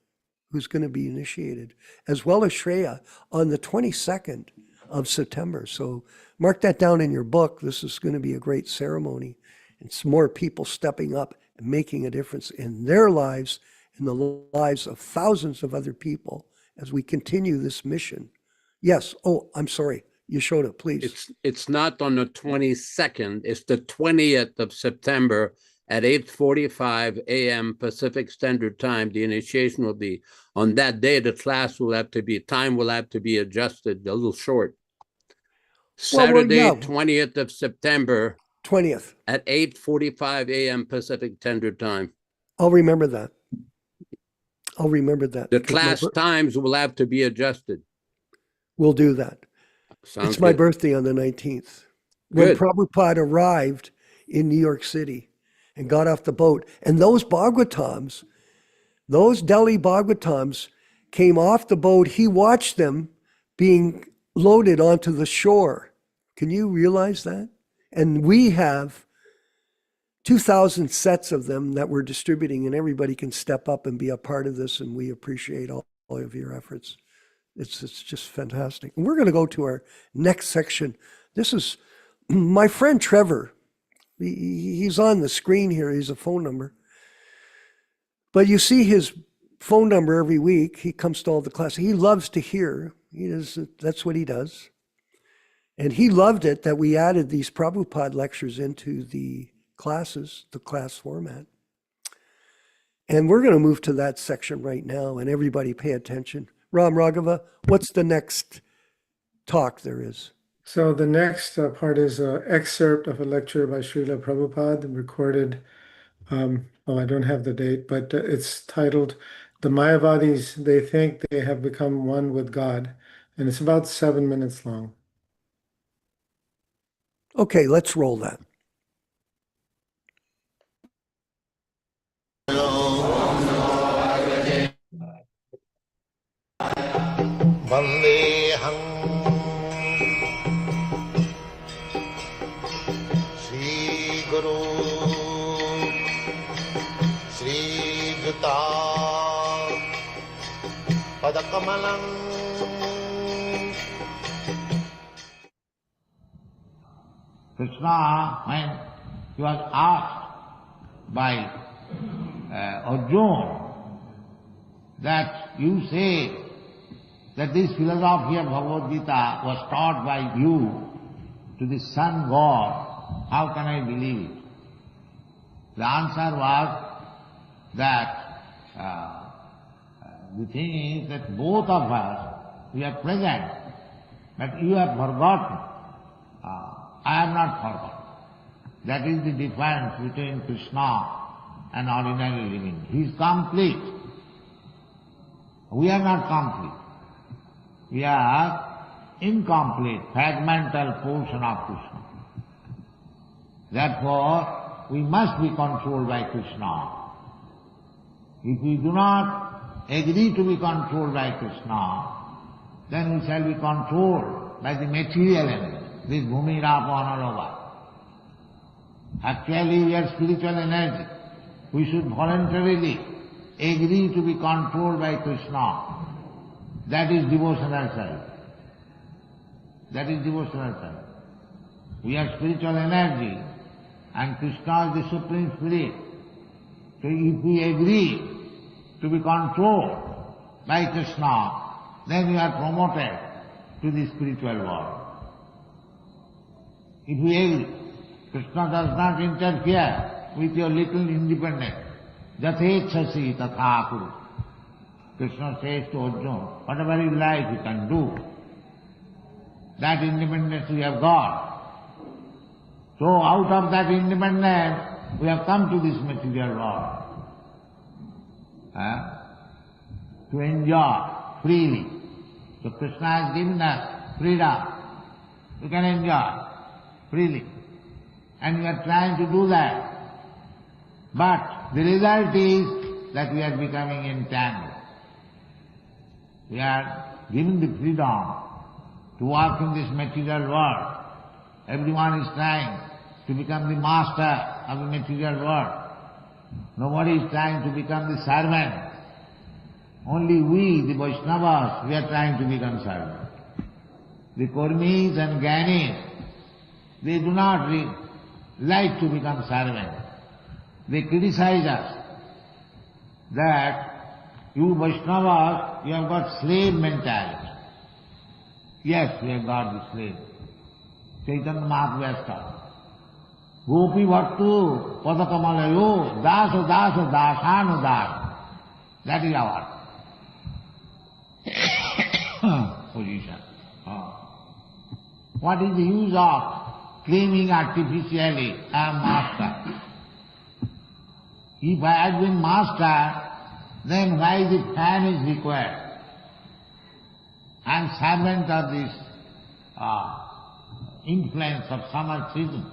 who's going to be initiated, as well as Shreya, on the 22nd of September. So mark that down in your book. This is going to be a great ceremony. It's more people stepping up and making a difference in their lives, in the lives of thousands of other people as we continue this mission. Yes. Oh, I'm sorry. Yaśodā, please. It's not on the 22nd. It's the 20th of September at 8:45 a.m. Pacific Standard Time. The initiation will be on that day. The class will have to be, time will have to be adjusted a little short. Saturday, 20th of September. 20th. At 8:45 a.m. Pacific Standard Time. I'll remember that. I'll remember that. The class times will have to be adjusted. We'll do that. Sounds it's my good. birthday on the 19th. When Good. Prabhupada arrived in New York City and got off the boat, and those Bhagavatams, those Delhi Bhagavatams came off the boat, he watched them being loaded onto the shore. Can you realize that? And we have 2,000 sets of them that we're distributing, and everybody can step up and be a part of this, and we appreciate all of your efforts. It's just fantastic. And we're going to go to our next section. This is my friend Trevor. He's on the screen here. He's a phone number. But you see his phone number every week. He comes to all the classes. He loves to hear. That's what he does. And he loved it that we added these Prabhupada lectures into the classes, the class format. And we're going to move to that section right now, and everybody pay attention. Ram Raghava, what's the next talk there is? So the next part is an excerpt of a lecture by Srila Prabhupada recorded, I don't have the date, but it's titled, "The Mayavadis, They Think They Have Become One with God," and it's about 7 minutes long. Okay, let's roll that. Vandeham Shri Guru Shri Juta Padakamalam. Krishna, when he was asked by Arjuna that you say that this philosophy of Bhagavad Gita was taught by you to the sun God, how can I believe it? The answer was that the thing is that both of us, we are present, but you have forgotten. I have not forgotten. That is the difference between Krishna and ordinary living. He is complete. We are not complete. We are incomplete, fragmental portion of Krishna. Therefore, we must be controlled by Krishna. If we do not agree to be controlled by Krishna, then we shall be controlled by the material energy, this bhumi, rapa, anarava. Actually, we are spiritual energy. We should voluntarily agree to be controlled by Krishna. That is devotional service. That is devotional service. We are spiritual energy and Krishna is the Supreme Spirit. So if we agree to be controlled by Krishna, then we are promoted to the spiritual world. If we agree, Krishna does not interfere with your little independence. Jathechasi tatha kuru. Krishna says to Arjuna, whatever you like you can do. That independence we have got. So out of that independence, we have come to this material world. To enjoy freely. So Krishna has given us freedom. We can enjoy freely. And we are trying to do that. But the result is that we are becoming entangled. We are given the freedom to walk in this material world. Everyone is trying to become the master of the material world. Nobody is trying to become the servant. Only we, the Vaishnavas, we are trying to become servants. The Kurmis and Gyanis, they do not like to become servants. They criticize us that you Vaishnavas, you have got slave mentality. Yes, we have got the slave. Caitanya Mahaprabhu has taught. Gopi Bhattu Padakamalayo Dasa Dasa Dasanu Das. That is our position. What is the use of claiming artificially I am master? If I had been master, then why the fan is required? I am servant of this influence of summer season.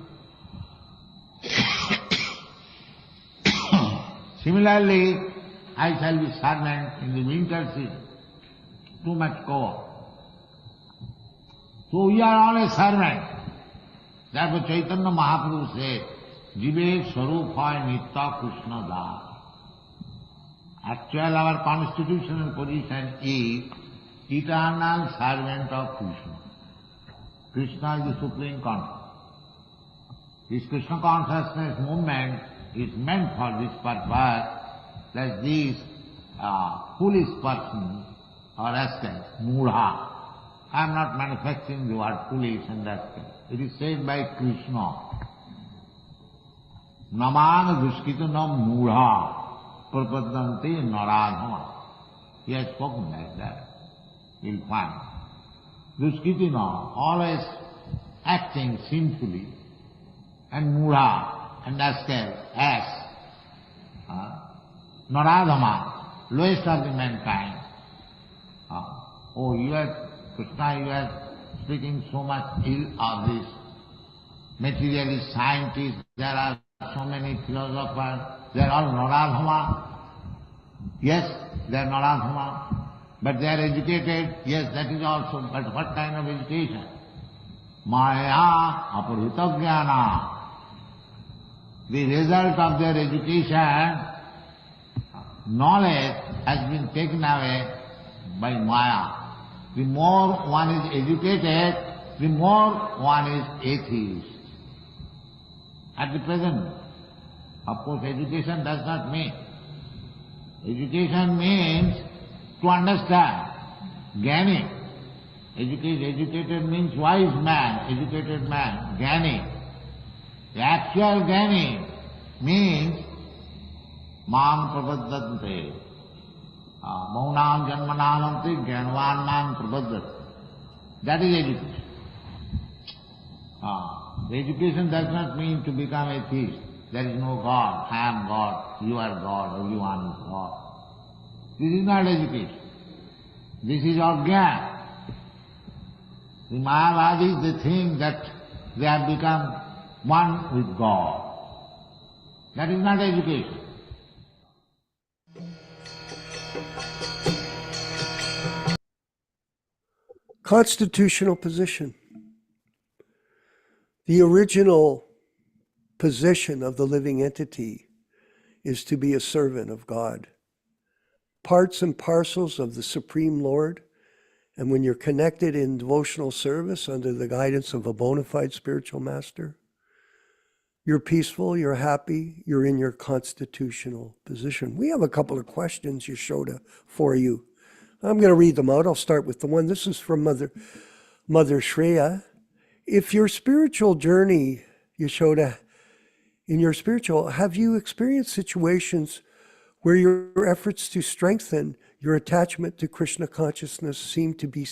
Similarly, I shall be servant in the winter season. Too much cold. So we are all a servant. Therefore Chaitanya Mahaprabhu said, Jive Swarupai Nitya Krishna Das. Actually our constitutional position is eternal servant of Krishna. Krishna is the Supreme Consciousness. This Krishna Consciousness movement is meant for this purpose, that these foolish persons or rascals, mudha. I am not manufacturing the word foolish and rascal. It is said by Krishna. Namana duskita nam mudha prapadante naradhama. He has spoken like that. You'll find. Duskiti nam, always acting sinfully, and mudha and rascal, ass. Naradhama, lowest of the mankind. Oh, you are, Krishna, you are speaking so much ill of this materialist scientists, there are so many philosophers, they are all Naradhama. Yes, they are Naradhama, but they are educated, yes, that is also, but what kind of education? Maya aparita jnana. The result of their education, knowledge has been taken away by Maya. The more one is educated, the more one is atheist. At the present, of course, education does not mean. Education means to understand. Jnani. Educated means wise man, educated man, Jnani. The actual Jnani means Mam Prabhaddante. Maunam Janmananamti Jnanvan Mam Prabhaddate. That is education. The education does not mean to become atheist. There is no God, I am God, you are God, everyone is God. This is not education. This is Ajnana. The Mayavadis, they think that they have become one with God. That is not education. Constitutional position. The original position of the living entity is to be a servant of God. Parts and parcels of the Supreme Lord, and when you're connected in devotional service under the guidance of a bona fide spiritual master, you're peaceful, you're happy, you're in your constitutional position. We have a couple of questions, Yaśodā, for you. I'm going to read them out. I'll start with the one. This is from Mother Shreya. If your spiritual journey, Yaśodā, in your spiritual, have you experienced situations where your efforts to strengthen your attachment to Krishna consciousness seem to be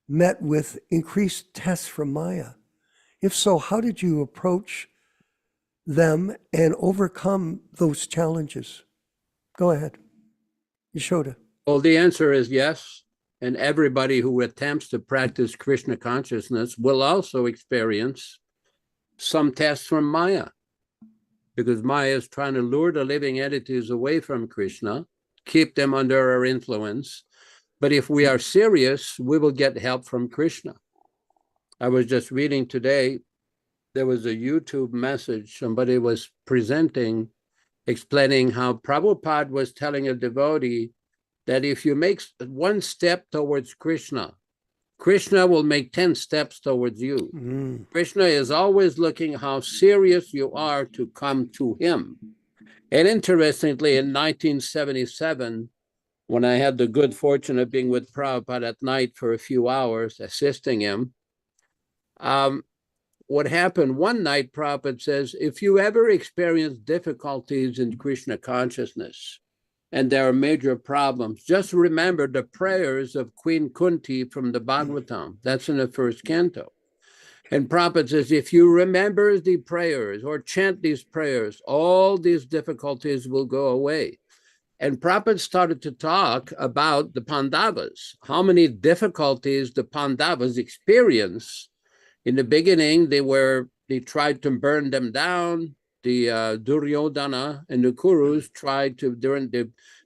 met with increased tests from Maya? If so, how did you approach them and overcome those challenges? Go ahead, Yaśodā. Well, the answer is yes. And everybody who attempts to practice Krishna consciousness will also experience some tests from Maya, because Maya is trying to lure the living entities away from Krishna, keep them under our influence. But if we are serious, we will get help from Krishna. I was just reading today, there was a YouTube message, somebody was presenting, explaining how Prabhupada was telling a devotee that if you make one step towards Krishna, Krishna will make 10 steps towards you. Krishna is always looking how serious you are to come to him. And interestingly, in 1977, when I had the good fortune of being with Prabhupada at night for a few hours, assisting him, one what happened one night, Prabhupada says, if you ever experience difficulties in Krishna consciousness, and there are major problems, just remember the prayers of Queen Kunti from the Bhagavatam. That's in the first canto. And Prabhupada says, if you remember the prayers or chant these prayers, all these difficulties will go away. And Prabhupada started to talk about the Pandavas, how many difficulties the Pandavas experienced. In the beginning, they tried to burn them down. The Duryodhana and the Kurus tried to,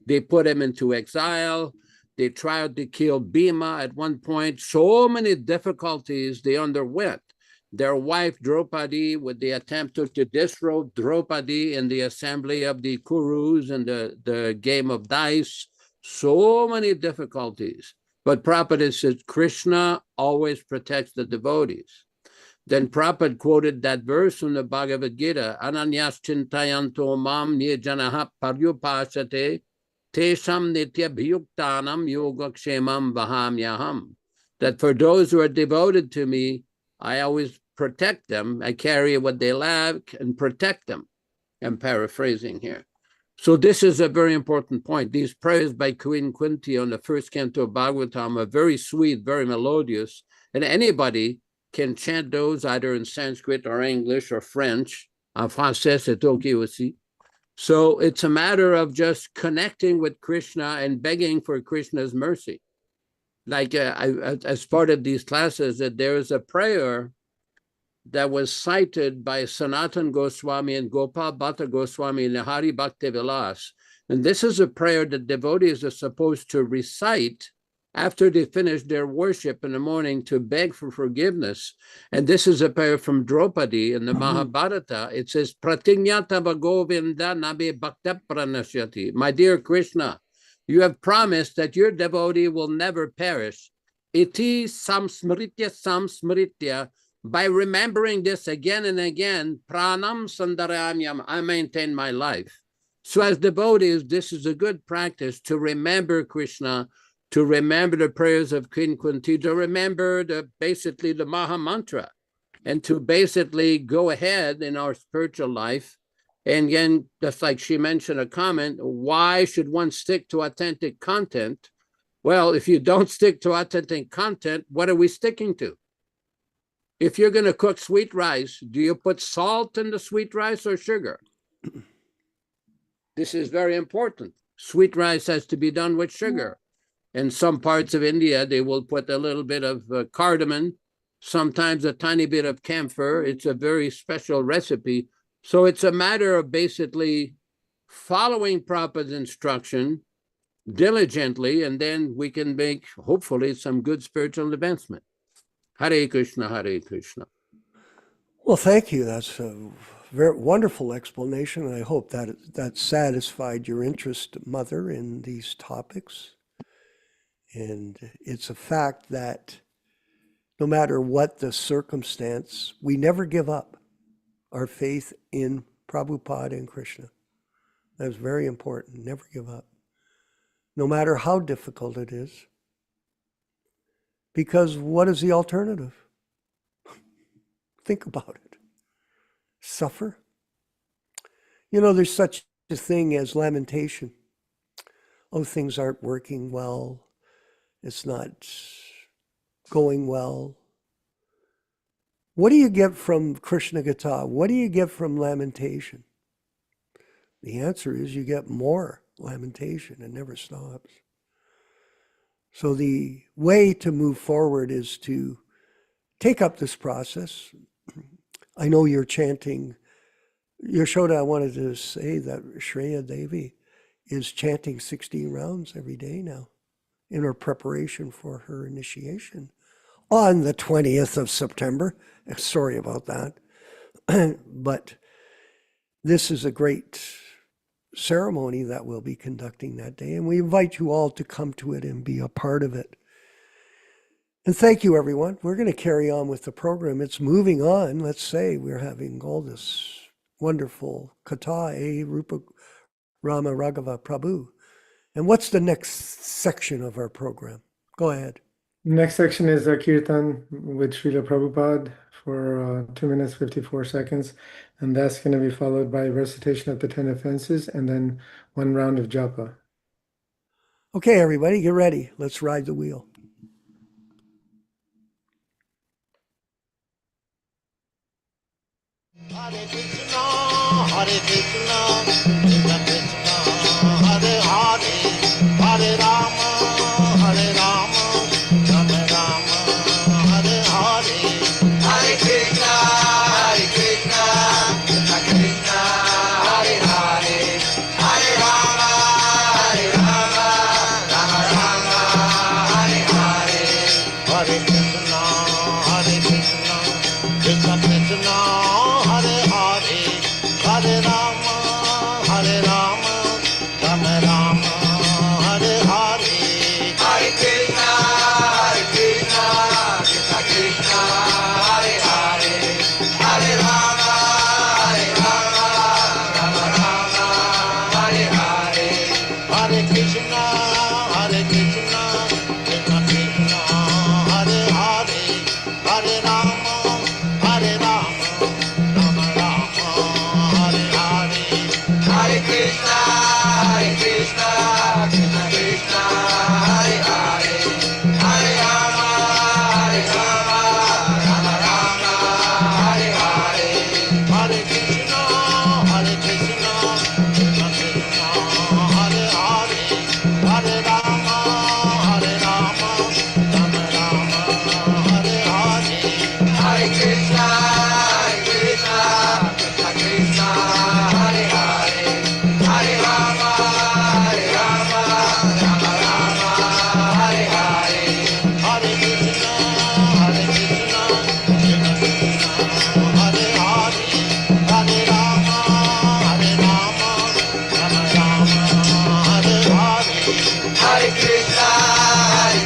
they put him into exile. They tried to kill Bhima at one point. So many difficulties they underwent. Their wife Draupadi, with the attempt to disrobe Draupadi in the assembly of the Kurus and the game of dice. So many difficulties. But Prabhupada says, Krishna always protects the devotees. Then Prabhupada quoted that verse from the Bhagavad Gita, Ananyas chintayanto mam nirjanaha paryupasate tesham nitya bhiyuktanam yogakshemam vahamyaham. That for those who are devoted to me, I always protect them. I carry what they lack and protect them. I'm paraphrasing here. So this is a very important point. These prayers by Queen Kunti on the first canto of Bhagavatam are very sweet, very melodious, and anybody can chant those either in Sanskrit or English or French. En français, c'est okay aussi. So it's a matter of just connecting with Krishna and begging for Krishna's mercy. Like as part of these classes, that there is a prayer that was cited by Sanatan Goswami and Gopal Bhatta Goswami in the Hari Bhakti Vilas. And this is a prayer that devotees are supposed to recite after they finish their worship in the morning to beg for forgiveness. And this is a prayer from Draupadi in the Mahabharata. It says, Pratignatava Govinda Nabe Bhakta Pranashyati. My dear Krishna, you have promised that your devotee will never perish. Iti samsmritya. By remembering this again and again, pranam sandaramyam, I maintain my life. So as devotees, this is a good practice to remember Krishna, to remember the prayers of Queen Kunti, to remember basically the Maha Mantra, and to basically go ahead in our spiritual life. And again, just like she mentioned a comment, why should one stick to authentic content? Well, if you don't stick to authentic content, what are we sticking to? If you're going to cook sweet rice, do you put salt in the sweet rice or sugar? This is very important. Sweet rice has to be done with sugar. In some parts of India, they will put a little bit of cardamom, sometimes a tiny bit of camphor. It's a very special recipe. So it's a matter of basically following Prabhupada's instruction diligently, and then we can make, hopefully, some good spiritual advancement. Hare Krishna, Hare Krishna. Well, thank you. That's a very wonderful explanation. And I hope that satisfied your interest, Mother, in these topics. And it's a fact that no matter what the circumstance, we never give up our faith in Prabhupada and Krishna. That's very important. Never give up, no matter how difficult it is. Because what is the alternative? Think about it. Suffer. You know, there's such a thing as lamentation. Oh, things aren't working well. It's not going well. What do you get from Krishna Gita? What do you get from lamentation? The answer is you get more lamentation. It never stops. So the way to move forward is to take up this process. I know you're chanting. Yaśodā, I wanted to say that Shreya Devi is chanting 16 rounds every day now in her preparation for her initiation on the 20th of September. Sorry about that. But this is a great ceremony that we'll be conducting that day, and we invite you all to come to it and be a part of it. And thank you, everyone. We're going to carry on with the program. It's moving on. Let's say we're having all this wonderful Katha, Rupa Rama Raghava Prabhu. And what's the next section of our program? Go ahead. Next section is a kirtan with Srila Prabhupada for 2 minutes 54 seconds, and that's going to be followed by recitation of the 10 offenses and then 1 round of japa. Okay, everybody, get ready. Let's ride the wheel. Hare Krishna, Hare Krishna, Krishna Krishna, Hare Hare, Hare Rama, Hare Rama, Rama Rama, Hare Hare. Hare Krishna, Krishna Krishna, Hare Hare, Hare Rama, Rama Rama, Hare Hare. Hare Krishna, Krishna Krishna, Hare Hare, Hare Rama, Rama Rama, Hare Hare. Hare Krishna, Krishna Krishna, Hare Hare, Hare Rama, Rama Rama, Hare Hare. Hare Krishna, Krishna Krishna, Hare Hare, Hare Rama, Rama Rama, Hare Hare. Hare Krishna, Krishna Krishna, Hare Hare, Hare Rama, Rama Rama, Hare Hare. Hare Krishna, Krishna Krishna, Hare Hare, Hare Rama, Rama Rama, Hare Hare. Hare Krishna, Krishna Krishna, Hare Hare, Hare Rama, Rama Rama, Hare Hare. Hare Krishna, Krishna Krishna, Hare Hare, Hare Rama, Rama Rama, Hare Hare. Hare Krishna,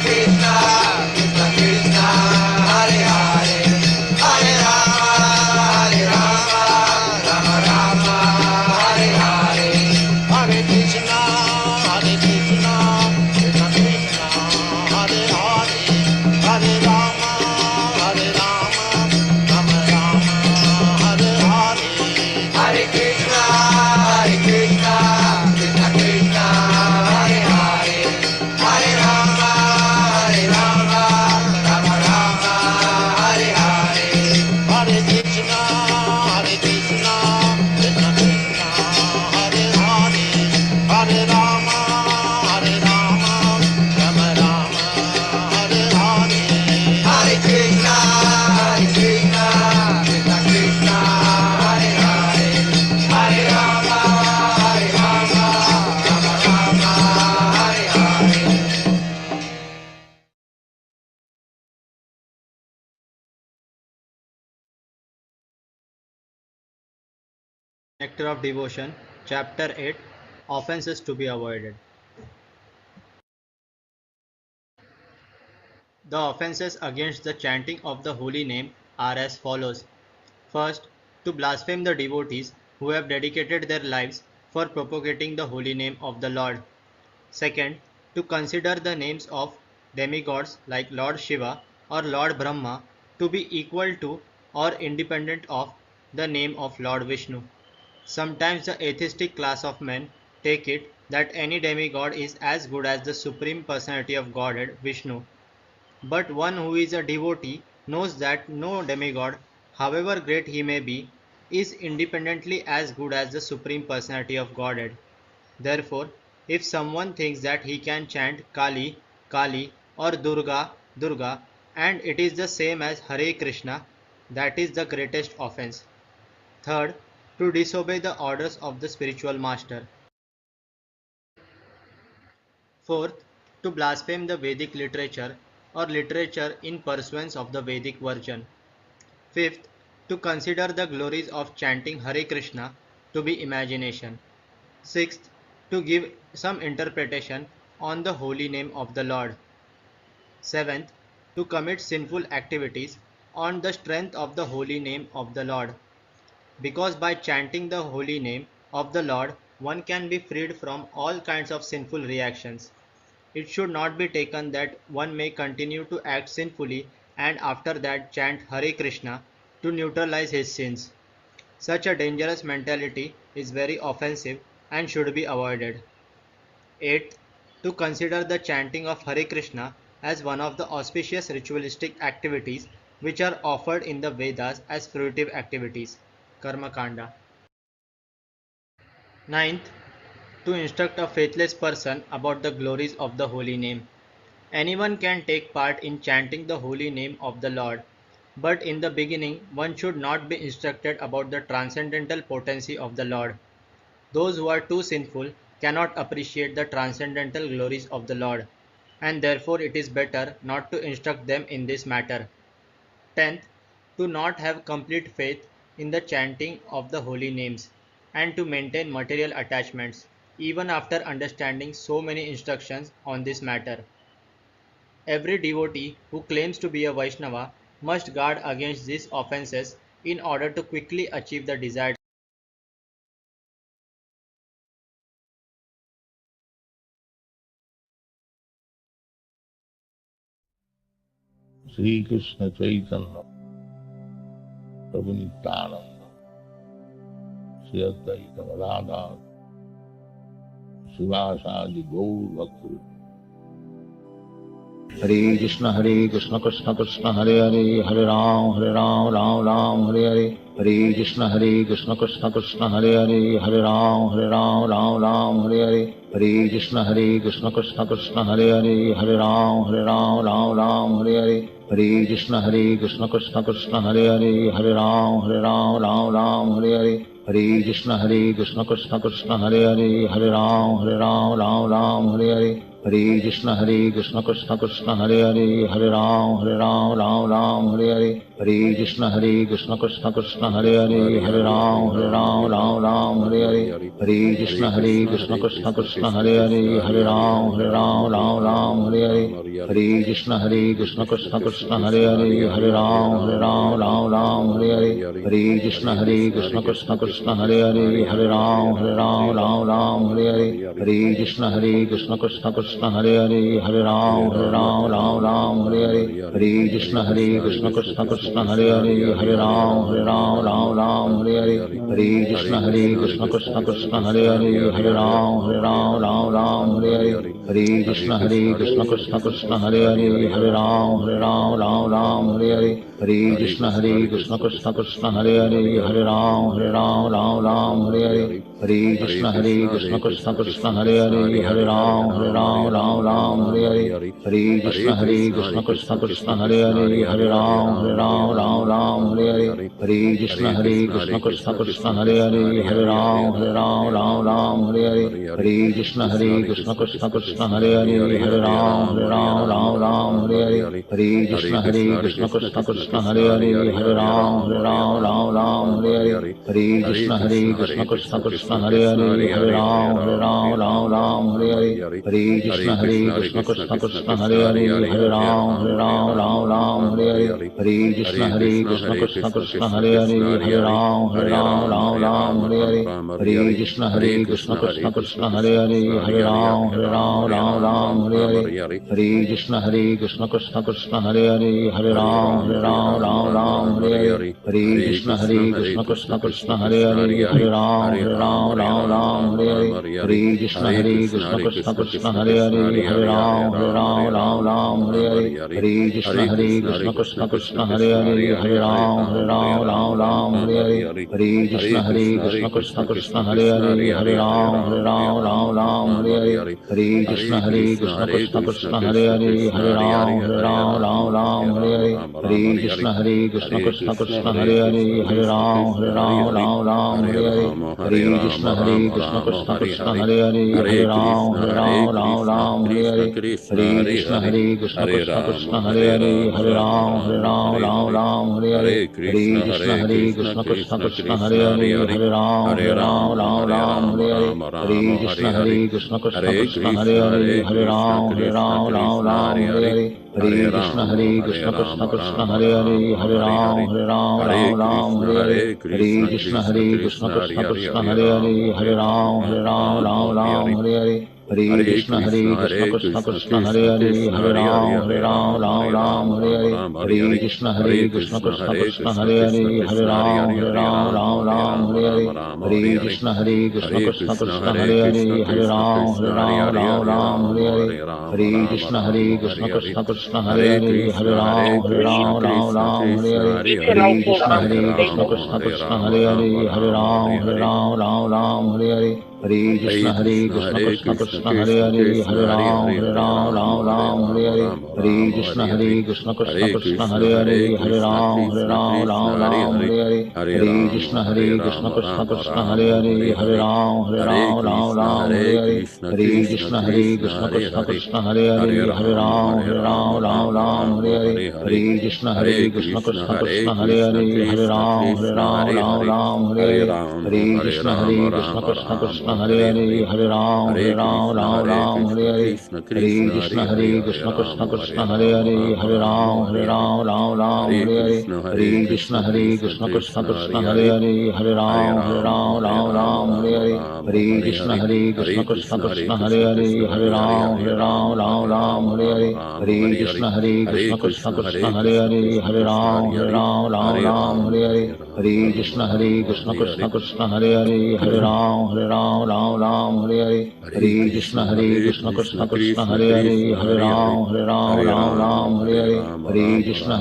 Krishna Krishna, Hare Hare, Hare Rama, Rama Rama, Hare Hare. Hare Krishna, Krishna Krishna, Hare Hare, Hare Rama, Rama Rama, Hare Hare. Hare Krishna, Krishna Krishna, Hare Hare, Hare Rama, Rama Rama, Hare Hare. Hare Krishna, Krishna Krishna, Hare Hare, Hare Rama, Rama Rama, Hare Hare. Hare Krishna, Krishna Krishna, Hare Hare, Hare Rama, Rama Rama, Hare Hare. Nectar of Devotion, Chapter 8, Offenses to be Avoided. The offenses against the chanting of the holy name are as follows. First, to blaspheme the devotees who have dedicated their lives for propagating the holy name of the Lord. Second, to consider the names of demigods like Lord Shiva or Lord Brahma to be equal to or independent of the name of Lord Vishnu. Sometimes the atheistic class of men take it that any demigod is as good as the Supreme Personality of Godhead, Vishnu. But one who is a devotee knows that no demigod, however great he may be, is independently as good as the Supreme Personality of Godhead. Therefore, if someone thinks that he can chant Kali, Kali or Durga, Durga, and it is the same as Hare Krishna, that is the greatest offense. Third, to disobey the orders of the spiritual master. Fourth, to blaspheme the Vedic literature or literature in pursuance of the Vedic version. Fifth, to consider the glories of chanting Hare Krishna to be imagination. Sixth, to give some interpretation on the holy name of the Lord. Seventh, to commit sinful activities on the strength of the holy name of the Lord. Because by chanting the holy name of the Lord, one can be freed from all kinds of sinful reactions. It should not be taken that one may continue to act sinfully and after that chant Hare Krishna, to neutralize his sins. Such a dangerous mentality is very offensive and should be avoided. 8th, to consider the chanting of Hare Krishna as one of the auspicious ritualistic activities which are offered in the Vedas as fruitive activities, Karma Kanda. 9th, to instruct a faithless person about the glories of the holy name. Anyone can take part in chanting the holy name of the Lord, but in the beginning one should not be instructed about the transcendental potency of the Lord. Those who are too sinful cannot appreciate the transcendental glories of the Lord, and therefore it is better not to instruct them in this matter. 10th, to not have complete faith in the chanting of the holy names, and to maintain material attachments, even after understanding so many instructions on this matter. Every devotee who claims to be a Vaishnava must guard against these offenses in order to quickly achieve the desired. Sri Krishna Caitanya, Prabhu Nityananda, Sri Advaita Gadadhar, Srivasadi Gaur Bhakti. Hare Krishna Krishna Krishna Hare Hare, Hare Ram Ram Ram Hare Hare. Hare Krishna Krishna Krishna Hare Hare, Hare Ram Ram Hare Hare. Hare Krishna Krishna Krishna Hare Hare, Hare Ram Ram Hare Hare. Hare Krishna Krishna Krishna Hare Hare, Hare Ram Ram Hare Hare. Hare Krishna Krishna Krishna Hare Hare, Hare Ram Ram Hare Hare. Hare Krishna Krishna Krishna Hare Hare, Hare Ram Ram Hare Hare. Hare Krishna Krishna Krishna Hare Hare, Hare Ram Ram Hare Hare. Hare Krishna Krishna Krishna Hare Hare, Hare Ram Ram Hare Hare. Hare Krishna Krishna Krishna Hare Hare, Hare Ram Ram Hare Hare. Hare Krishna Krishna Krishna Hare Hare, Hare Ram Ram Hare Hare. Hare Krishna Krishna Krishna Hare Hare, Hare Ram Ram Hare Hare. Hare Krishna Krishna Krishna Hare Hare, Hare Ram Ram Hare Hare. Hare Krishna Krishna Krishna Hare Hare, Hare Ram Ram Hare Hare. Hare Krishna Krishna Krishna Hare Hare, Hare Ram Ram Hare Hare. Hare Krishna Krishna Krishna Hare Hare, Hare Ram Ram Hare Hare. Hare Krishna Krishna Krishna Hare Hare, Hare Ram Ram Hare Hare. Hare Krishna Krishna Krishna Hare Hare, Hare Ram Ram Hare Hare. Hare Krishna Krishna Krishna Hare Hare, Hare Ram Ram Hare Hare. Hare Krishna Krishna Krishna Hare Hare, Hare Ram Ram Hare Hare. Hare Krishna Krishna Krishna Hare Hare, Hare Ram Ram Hare Hare. Hare Krishna Krishna Krishna Hare Hare, Hare Ram Ram Hare Hare. Hare Krishna Krishna Krishna Hare Hare, Hare Ram Ram Hare Hare. Hare Krishna Krishna Krishna Hare Hare, Hare Ram Ram Hare Hare. Hare Krishna Krishna Krishna Hare Hare, Hare Ram Ram Hare Hare. Hare Krishna Krishna Krishna Hare Hare, Hare Ram Ram Hare Hare. Hare Krishna Krishna Krishna Hare Hare, Hare Ram Ram Hare Hare. Hare Krishna Krishna Krishna Hare Hare, Hare Ram Ram Hare Hare. Hare Krishna Krishna Krishna Hare Hare, Hare Ram Ram Hare Hare. Hare Krishna Krishna Krishna Hare Hare, Hare Ram Ram Hare Hare. Hare Krishna Krishna Krishna Hare Hare, Hare Ram Hare Hare. Hare Krishna Krishna Krishna Hare Hare, Hare Ram Ram Hare Hare. Hare Krishna Krishna Krishna Hare Hare, Hare Ram Ram Hare Hare. Hare Krishna Krishna Krishna Hare Hare, Hare Ram Hare Hare. Hare Krishna Krishna Krishna Hare Hare, Hare Ram Hare Hare. Hare Krishna Krishna Krishna Hare Hare, Hare Ram Hare Hare. Hare Krishna Krishna Krishna Hare Hare, Hare Ram Hare Hare. Hare Krishna Krishna Krishna Hare Hare, Hare Ram Hare Hare. Hare Krishna Krishna Krishna Hare Hare Hare Ram Ram Ram Hare Hare Hare Krishna Krishna Krishna Hare Hare Hare Ram Ram Hare Hare Hare Krishna Krishna Krishna Hare Hare Hare Ram Ram Hare Hare Hare Krishna Krishna Krishna Hare Hare Hare Ram Ram Hare Hare Hare Krishna Krishna Krishna Hare Hare Hare Ram Ram Hare Hare Hare Krishna Krishna Krishna Hare Hare Hare Ram Ram Hare Hare Hare Krishna Krishna Krishna Hare Hare Hare Ram Ram Hare Hare Hare Krishna Krishna Krishna Hare Hare Hare Ram Ram Hare Hare Hare Krishna Krishna Krishna Hare Hare Hare Ram Ram Hare Hare Hare Krishna Krishna Krishna Hare Hare Hare Ram Ram Hare Hare Hare Krishna Krishna Krishna Hare Hare Hare Ram Ram Hare Hare Hare Krishna Krishna Krishna Hare Hare Hare Ram Ram Hare Hare Hare Krishna Krishna Krishna Hare Hare Hare Ram Ram Hare Hare Hare Krishna Krishna Krishna Hare Hare Hare Ram Ram Hare Hare Hare Krishna Krishna Krishna Hare Hare Hare Ram Ram Hare Hare Hare Krishna Krishna Krishna Hare Hare Hare Ram Hare Hare Hare Krishna Krishna Krishna Hare Hare Hare Ram Hare Hare Hare Krishna Krishna Krishna Hare Hare Hare Ram Hare Hare Hare Krishna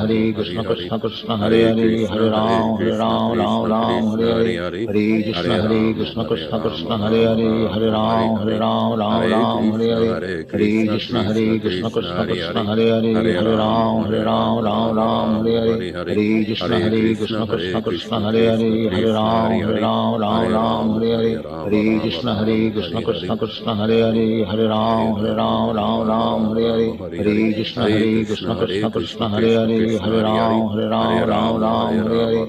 Krishna Krishna Hare Hare Hare Ram Hare Hare Hare Krishna Krishna Krishna Hare Hare Hare Ram Hare Hare Hare Krishna Krishna Krishna Hare Hare Hare Ram Hare Hare Hare Krishna Krishna Krishna Hare Hare Hare Ram Hare Hare Hare Krishna Krishna Krishna Hare Hare Hare Ram Hare Hare Hare Krishna Krishna Krishna Hare Hare Hare Ram Hare Hare Hare Krishna Krishna Krishna Hare Hare Hare Ram Hare Hare Hare Krishna Krishna Krishna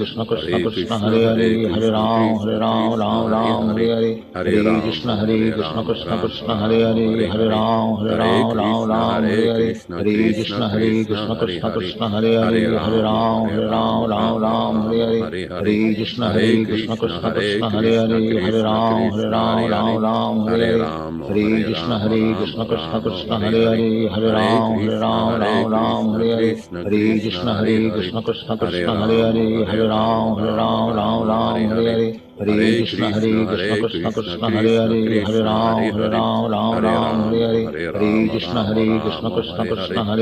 Hare Hare Hare Ram Hare Hare Hare Krishna Krishna Krishna Hare Hare Hare Ram Hare Hare Hare Krishna Krishna Krishna Hare Hare Hare Ram Hare Hare Hare Krishna Krishna Krishna Hare Hare Hare Ram Hare Hare Hare Krishna Krishna Krishna Hare Hare Hare Ram Hare Hare Hare Krishna Krishna Krishna Hare Hare Hare Ram Hare Hare Hare Krishna Krishna Krishna Hare Hare Hare Ram Hare Hare Hare Krishna Krishna Krishna Hare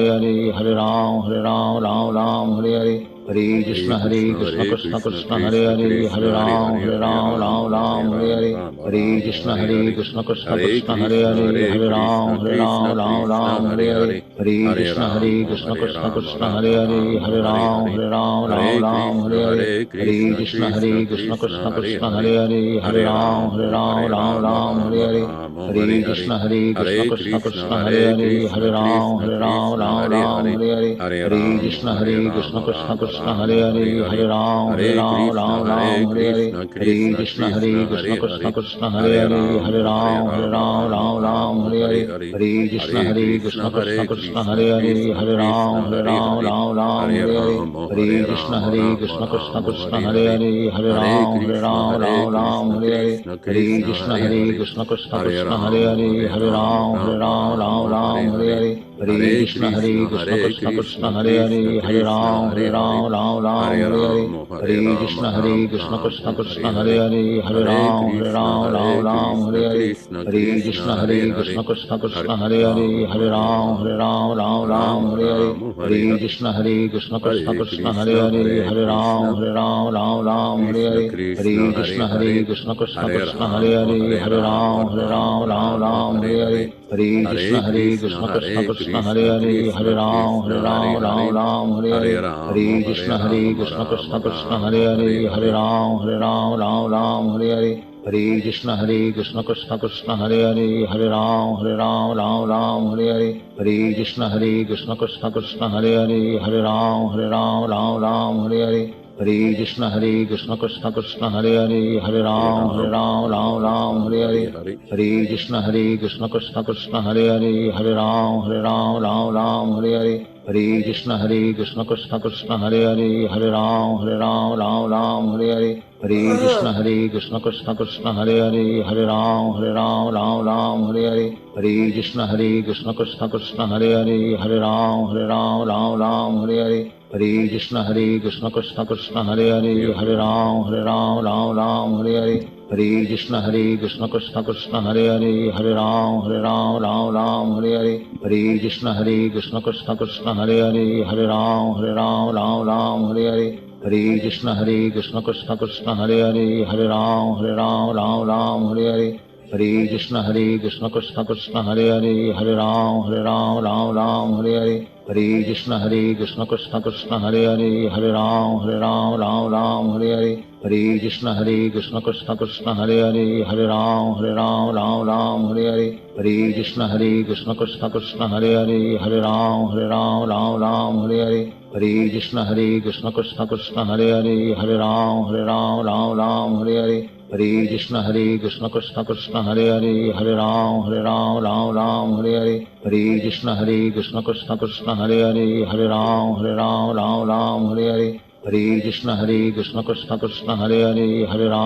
Hare Hare Ram Hare Hare Hare Krishna Krishna Krishna Hare Hare Hare Ram Hare Hare Hare Krishna Krishna Krishna Hare Hare Hare Ram Hare Hare Hare Krishna Krishna Krishna Hare Hare Hare Ram Hare Hare Hare Krishna Krishna Krishna Hare Hare Hare Ram Hare Hare Hare Krishna Krishna Krishna Hare Hare Hare Ram Hare Hare Hare Krishna Krishna Krishna Hare Hare Hare Ram Hare Hare Hare Krishna Krishna Krishna Hare Hare Hare Ram Hare Hare Hare Krishna Krishna Krishna Hare Hare Hare Ram Hare Hare Hare Krishna Krishna Krishna Hare Hare Hare Ram Hare Hare Hare Krishna Krishna Krishna Hare Hare Hare Ram Hare Hare Hare Krishna Krishna Krishna Hare Hare Hare Ram Hare Hare Hare Krishna Krishna Krishna Hare Hare Hare Ram Hare Hare Hare Krishna Krishna Krishna Hare Hare Hare Ram Hare Hare Hare Krishna Krishna Krishna Hare Hare Hare Ram Hare Hare Hare Krishna Krishna Krishna Hare Hare Hare Ram Hare Hare Hare Krishna Krishna Krishna Hare Hare Hare Ram Hare Hare Hare Krishna Krishna Krishna Hare Hare Hare Ram Hare Hare Hare Krishna Krishna Krishna Hare Hare Hare Ram Hare Hare Hare Krishna Krishna Krishna Hare Hare Hare Ram Hare Hare Hare Krishna Krishna Krishna Hare Hare Hare Ram Hare Hare Hare Krishna Krishna Krishna Hare Hare Hare Ram Ram Ram Hare Hare Hare Krishna Krishna Krishna Hare Hare Hare Ram Ram Hare Hare Hare Krishna Krishna Krishna Hare Hare Hare Ram Ram Hare Hare Hare Krishna Krishna Krishna Hare Hare Hare Ram Hare Hare Hare Krishna Krishna Krishna Hare Hare Hare Ram Hare Hare Hare Krishna Krishna Krishna Hare Hare Hare Ram Hare Hare Hare Krishna Krishna Krishna Hare Hare Hare Ram Hare Hare Hare Krishna Krishna Krishna Hare Hare Hare Ram Hare Hare Hare Krishna Krishna Krishna Hare Hare Hare Ram Hare Hare Hare Krishna Krishna Krishna Hare Hare Hare Ram Hare Hare Hare Krishna Krishna Krishna Hare Hare Hare Ram Hare Hare Hare Krishna Krishna Krishna Hare Hare Hare Ram Hare Hare Hare Krishna Krishna Krishna Hare Hare Hare Ram Hare Hare Hare Krishna Krishna Krishna Hare Hare Hare Ram Hare Hare Hare Krishna Krishna Krishna Hare Hare Hare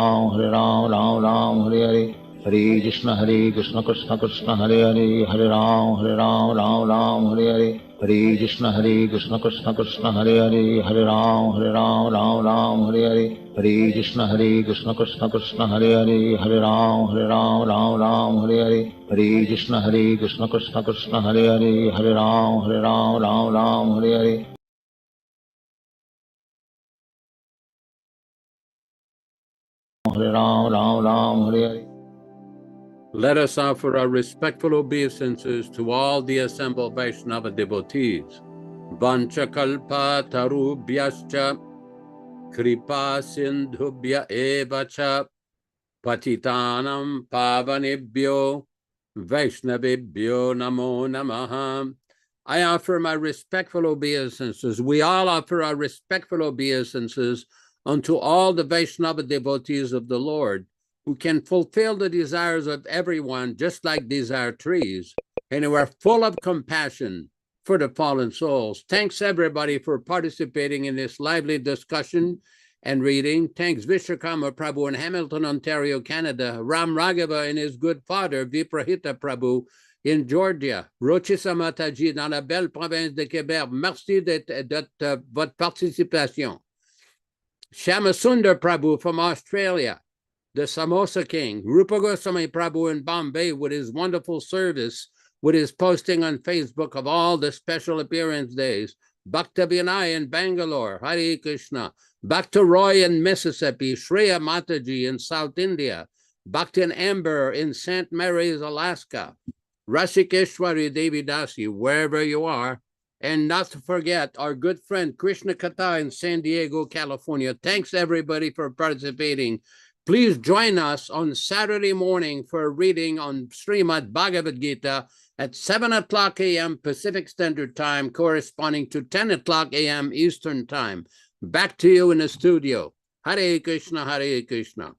Ram Hare Hare Hare Krishna Krishna Krishna Hare Hare Hare Ram Hare Hare Hare Krishna Krishna Krishna Hare Hare Hare Ram Hare Hare Hare Krishna Krishna Krishna Hare Hare Hare Ram Hare Hare Hare Ram Hare Hare. Let us offer our respectful obeisances to all the assembled Vaishnava devotees. Vanchakalpa tarubhyascha kripa sindhubhya evacha patitanam pavanebhyo Vaishnavebhyo namo namaha. I offer my respectful obeisances. We all offer our respectful obeisances unto all the Vaishnava devotees of the Lord, who can fulfill the desires of everyone, just like these are trees, and who are full of compassion for the fallen souls. Thanks, everybody, for participating in this lively discussion and reading. Thanks, Vishwakarma Prabhu in Hamilton, Ontario, Canada. Ram Raghava and his good father, Viprahita Prabhu, in Georgia. Rochisa Mataji, dans la belle province de Québec. Merci de votre participation. Shamasundar Prabhu from Australia. The Samosa King, Rupa Goswami Prabhu in Bombay with his wonderful service, with his posting on Facebook of all the special appearance days. Bhakta Vinay in Bangalore, Hare Krishna. Bhakta Roy in Mississippi, Shreya Mataji in South India. Bhakta Amber in St. Mary's, Alaska. Rashikeshwari Devi Dasi, wherever you are. And not to forget our good friend Krishna Kata in San Diego, California. Thanks everybody for participating. Please join us on Saturday morning for a reading on Srimad Bhagavad Gita at 7 o'clock a.m. Pacific Standard Time, corresponding to 10 o'clock a.m. Eastern Time. Back to you in the studio. Hare Krishna, Hare Krishna.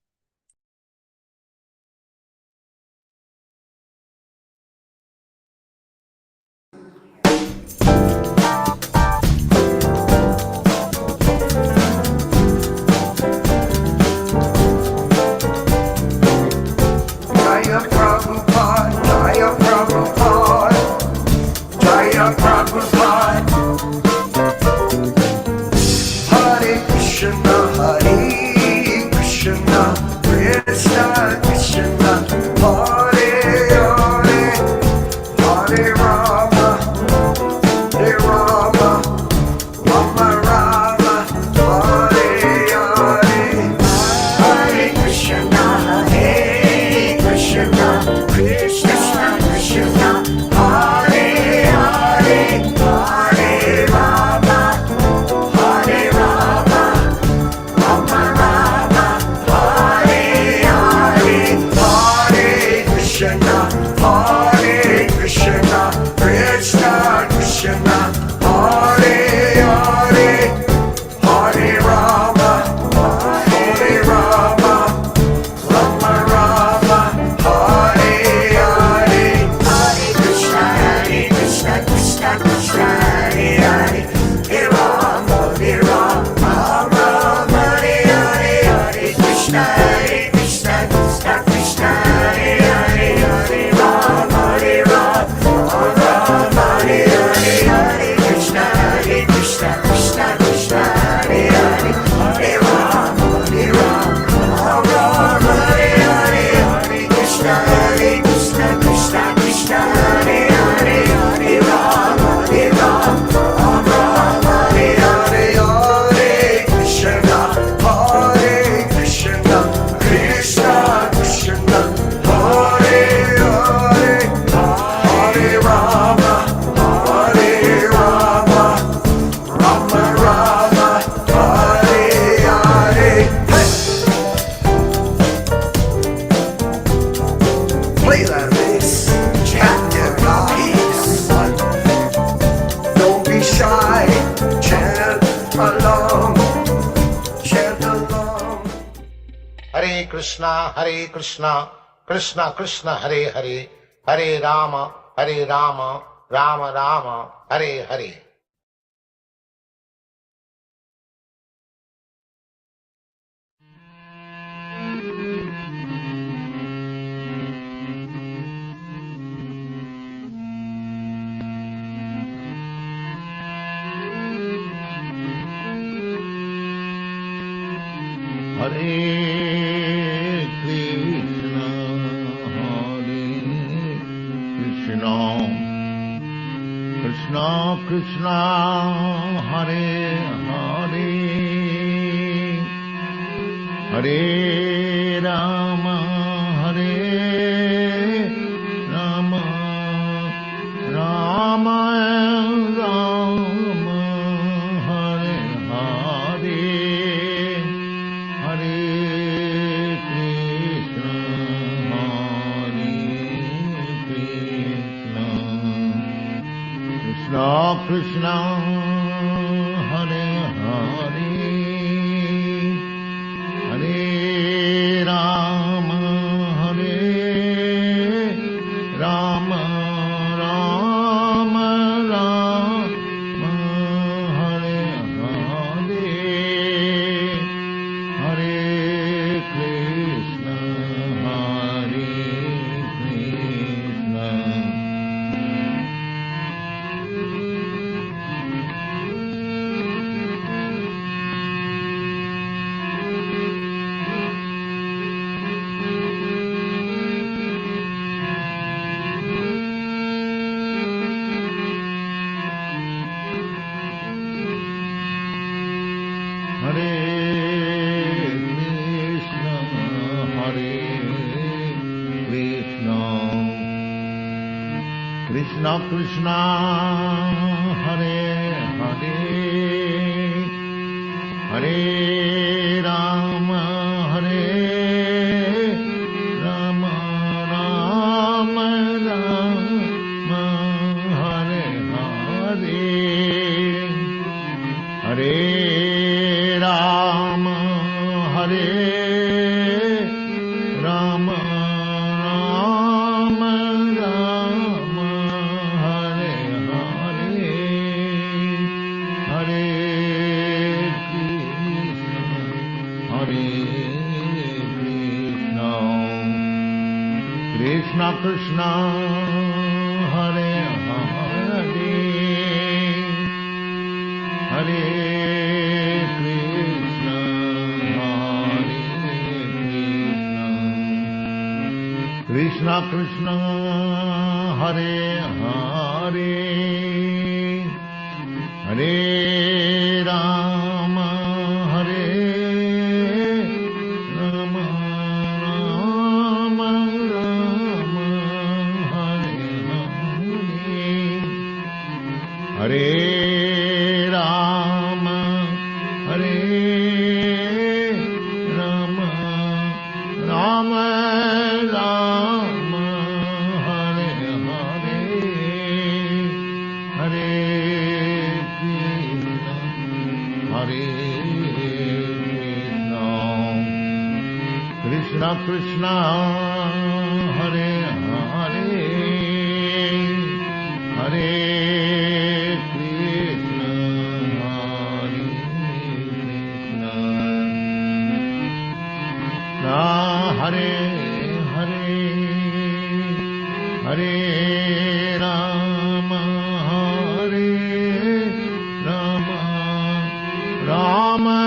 Jaya Prabhupada, Jaya Prabhupada, Jaya Prabhupada. Hare Krishna, Hare Krishna, Krishna Krishna, Hare Hare, Hare Rama, Hare Rama, Rama Rama, Hare Hare. Hare Krishna, Hare Krishna, Krishna Krishna, Hare Hare, Hare Rama, Hare Rama, Rama Rama, Hare Hare. Hare Krishna, Hare Krishna, Krishna Krishna, Hare Hare, Hare Rama, Hare Rama, Rama Rama, Hare Hare. Hare Krishna, Krishna Krishna, Hare Hare, Hare Rama, Rama, Rama, Hare Hare, Hare Krishna. Krishna, Krishna Krishna, Hare Hare, Hare Rama, Rama Rama, Hare Hare. Hare Krishna, Krishna Krishna, Hare Hare, Hare Rama, Rama Rama, Hare Hare, Hare Krishna, Krishna Krishna, Hare Hare, Hare Rama, Rama Rama, Hare Hare, Hare Krishna, Krishna Krishna, Hare Hare, Hare Rama, Rama Rama, Hare Hare, Hare Rama, Rama Krishna Krishna, Hare Hare, Hare Krishna, Krishna Krishna, Hare Hare, Hare Rama, Hare Rama, Rama Rama, Hare Hare, Hare Krishna, Krishna Krishna, Hare Hare, Hare Hare Hare, Hare Rama, Rama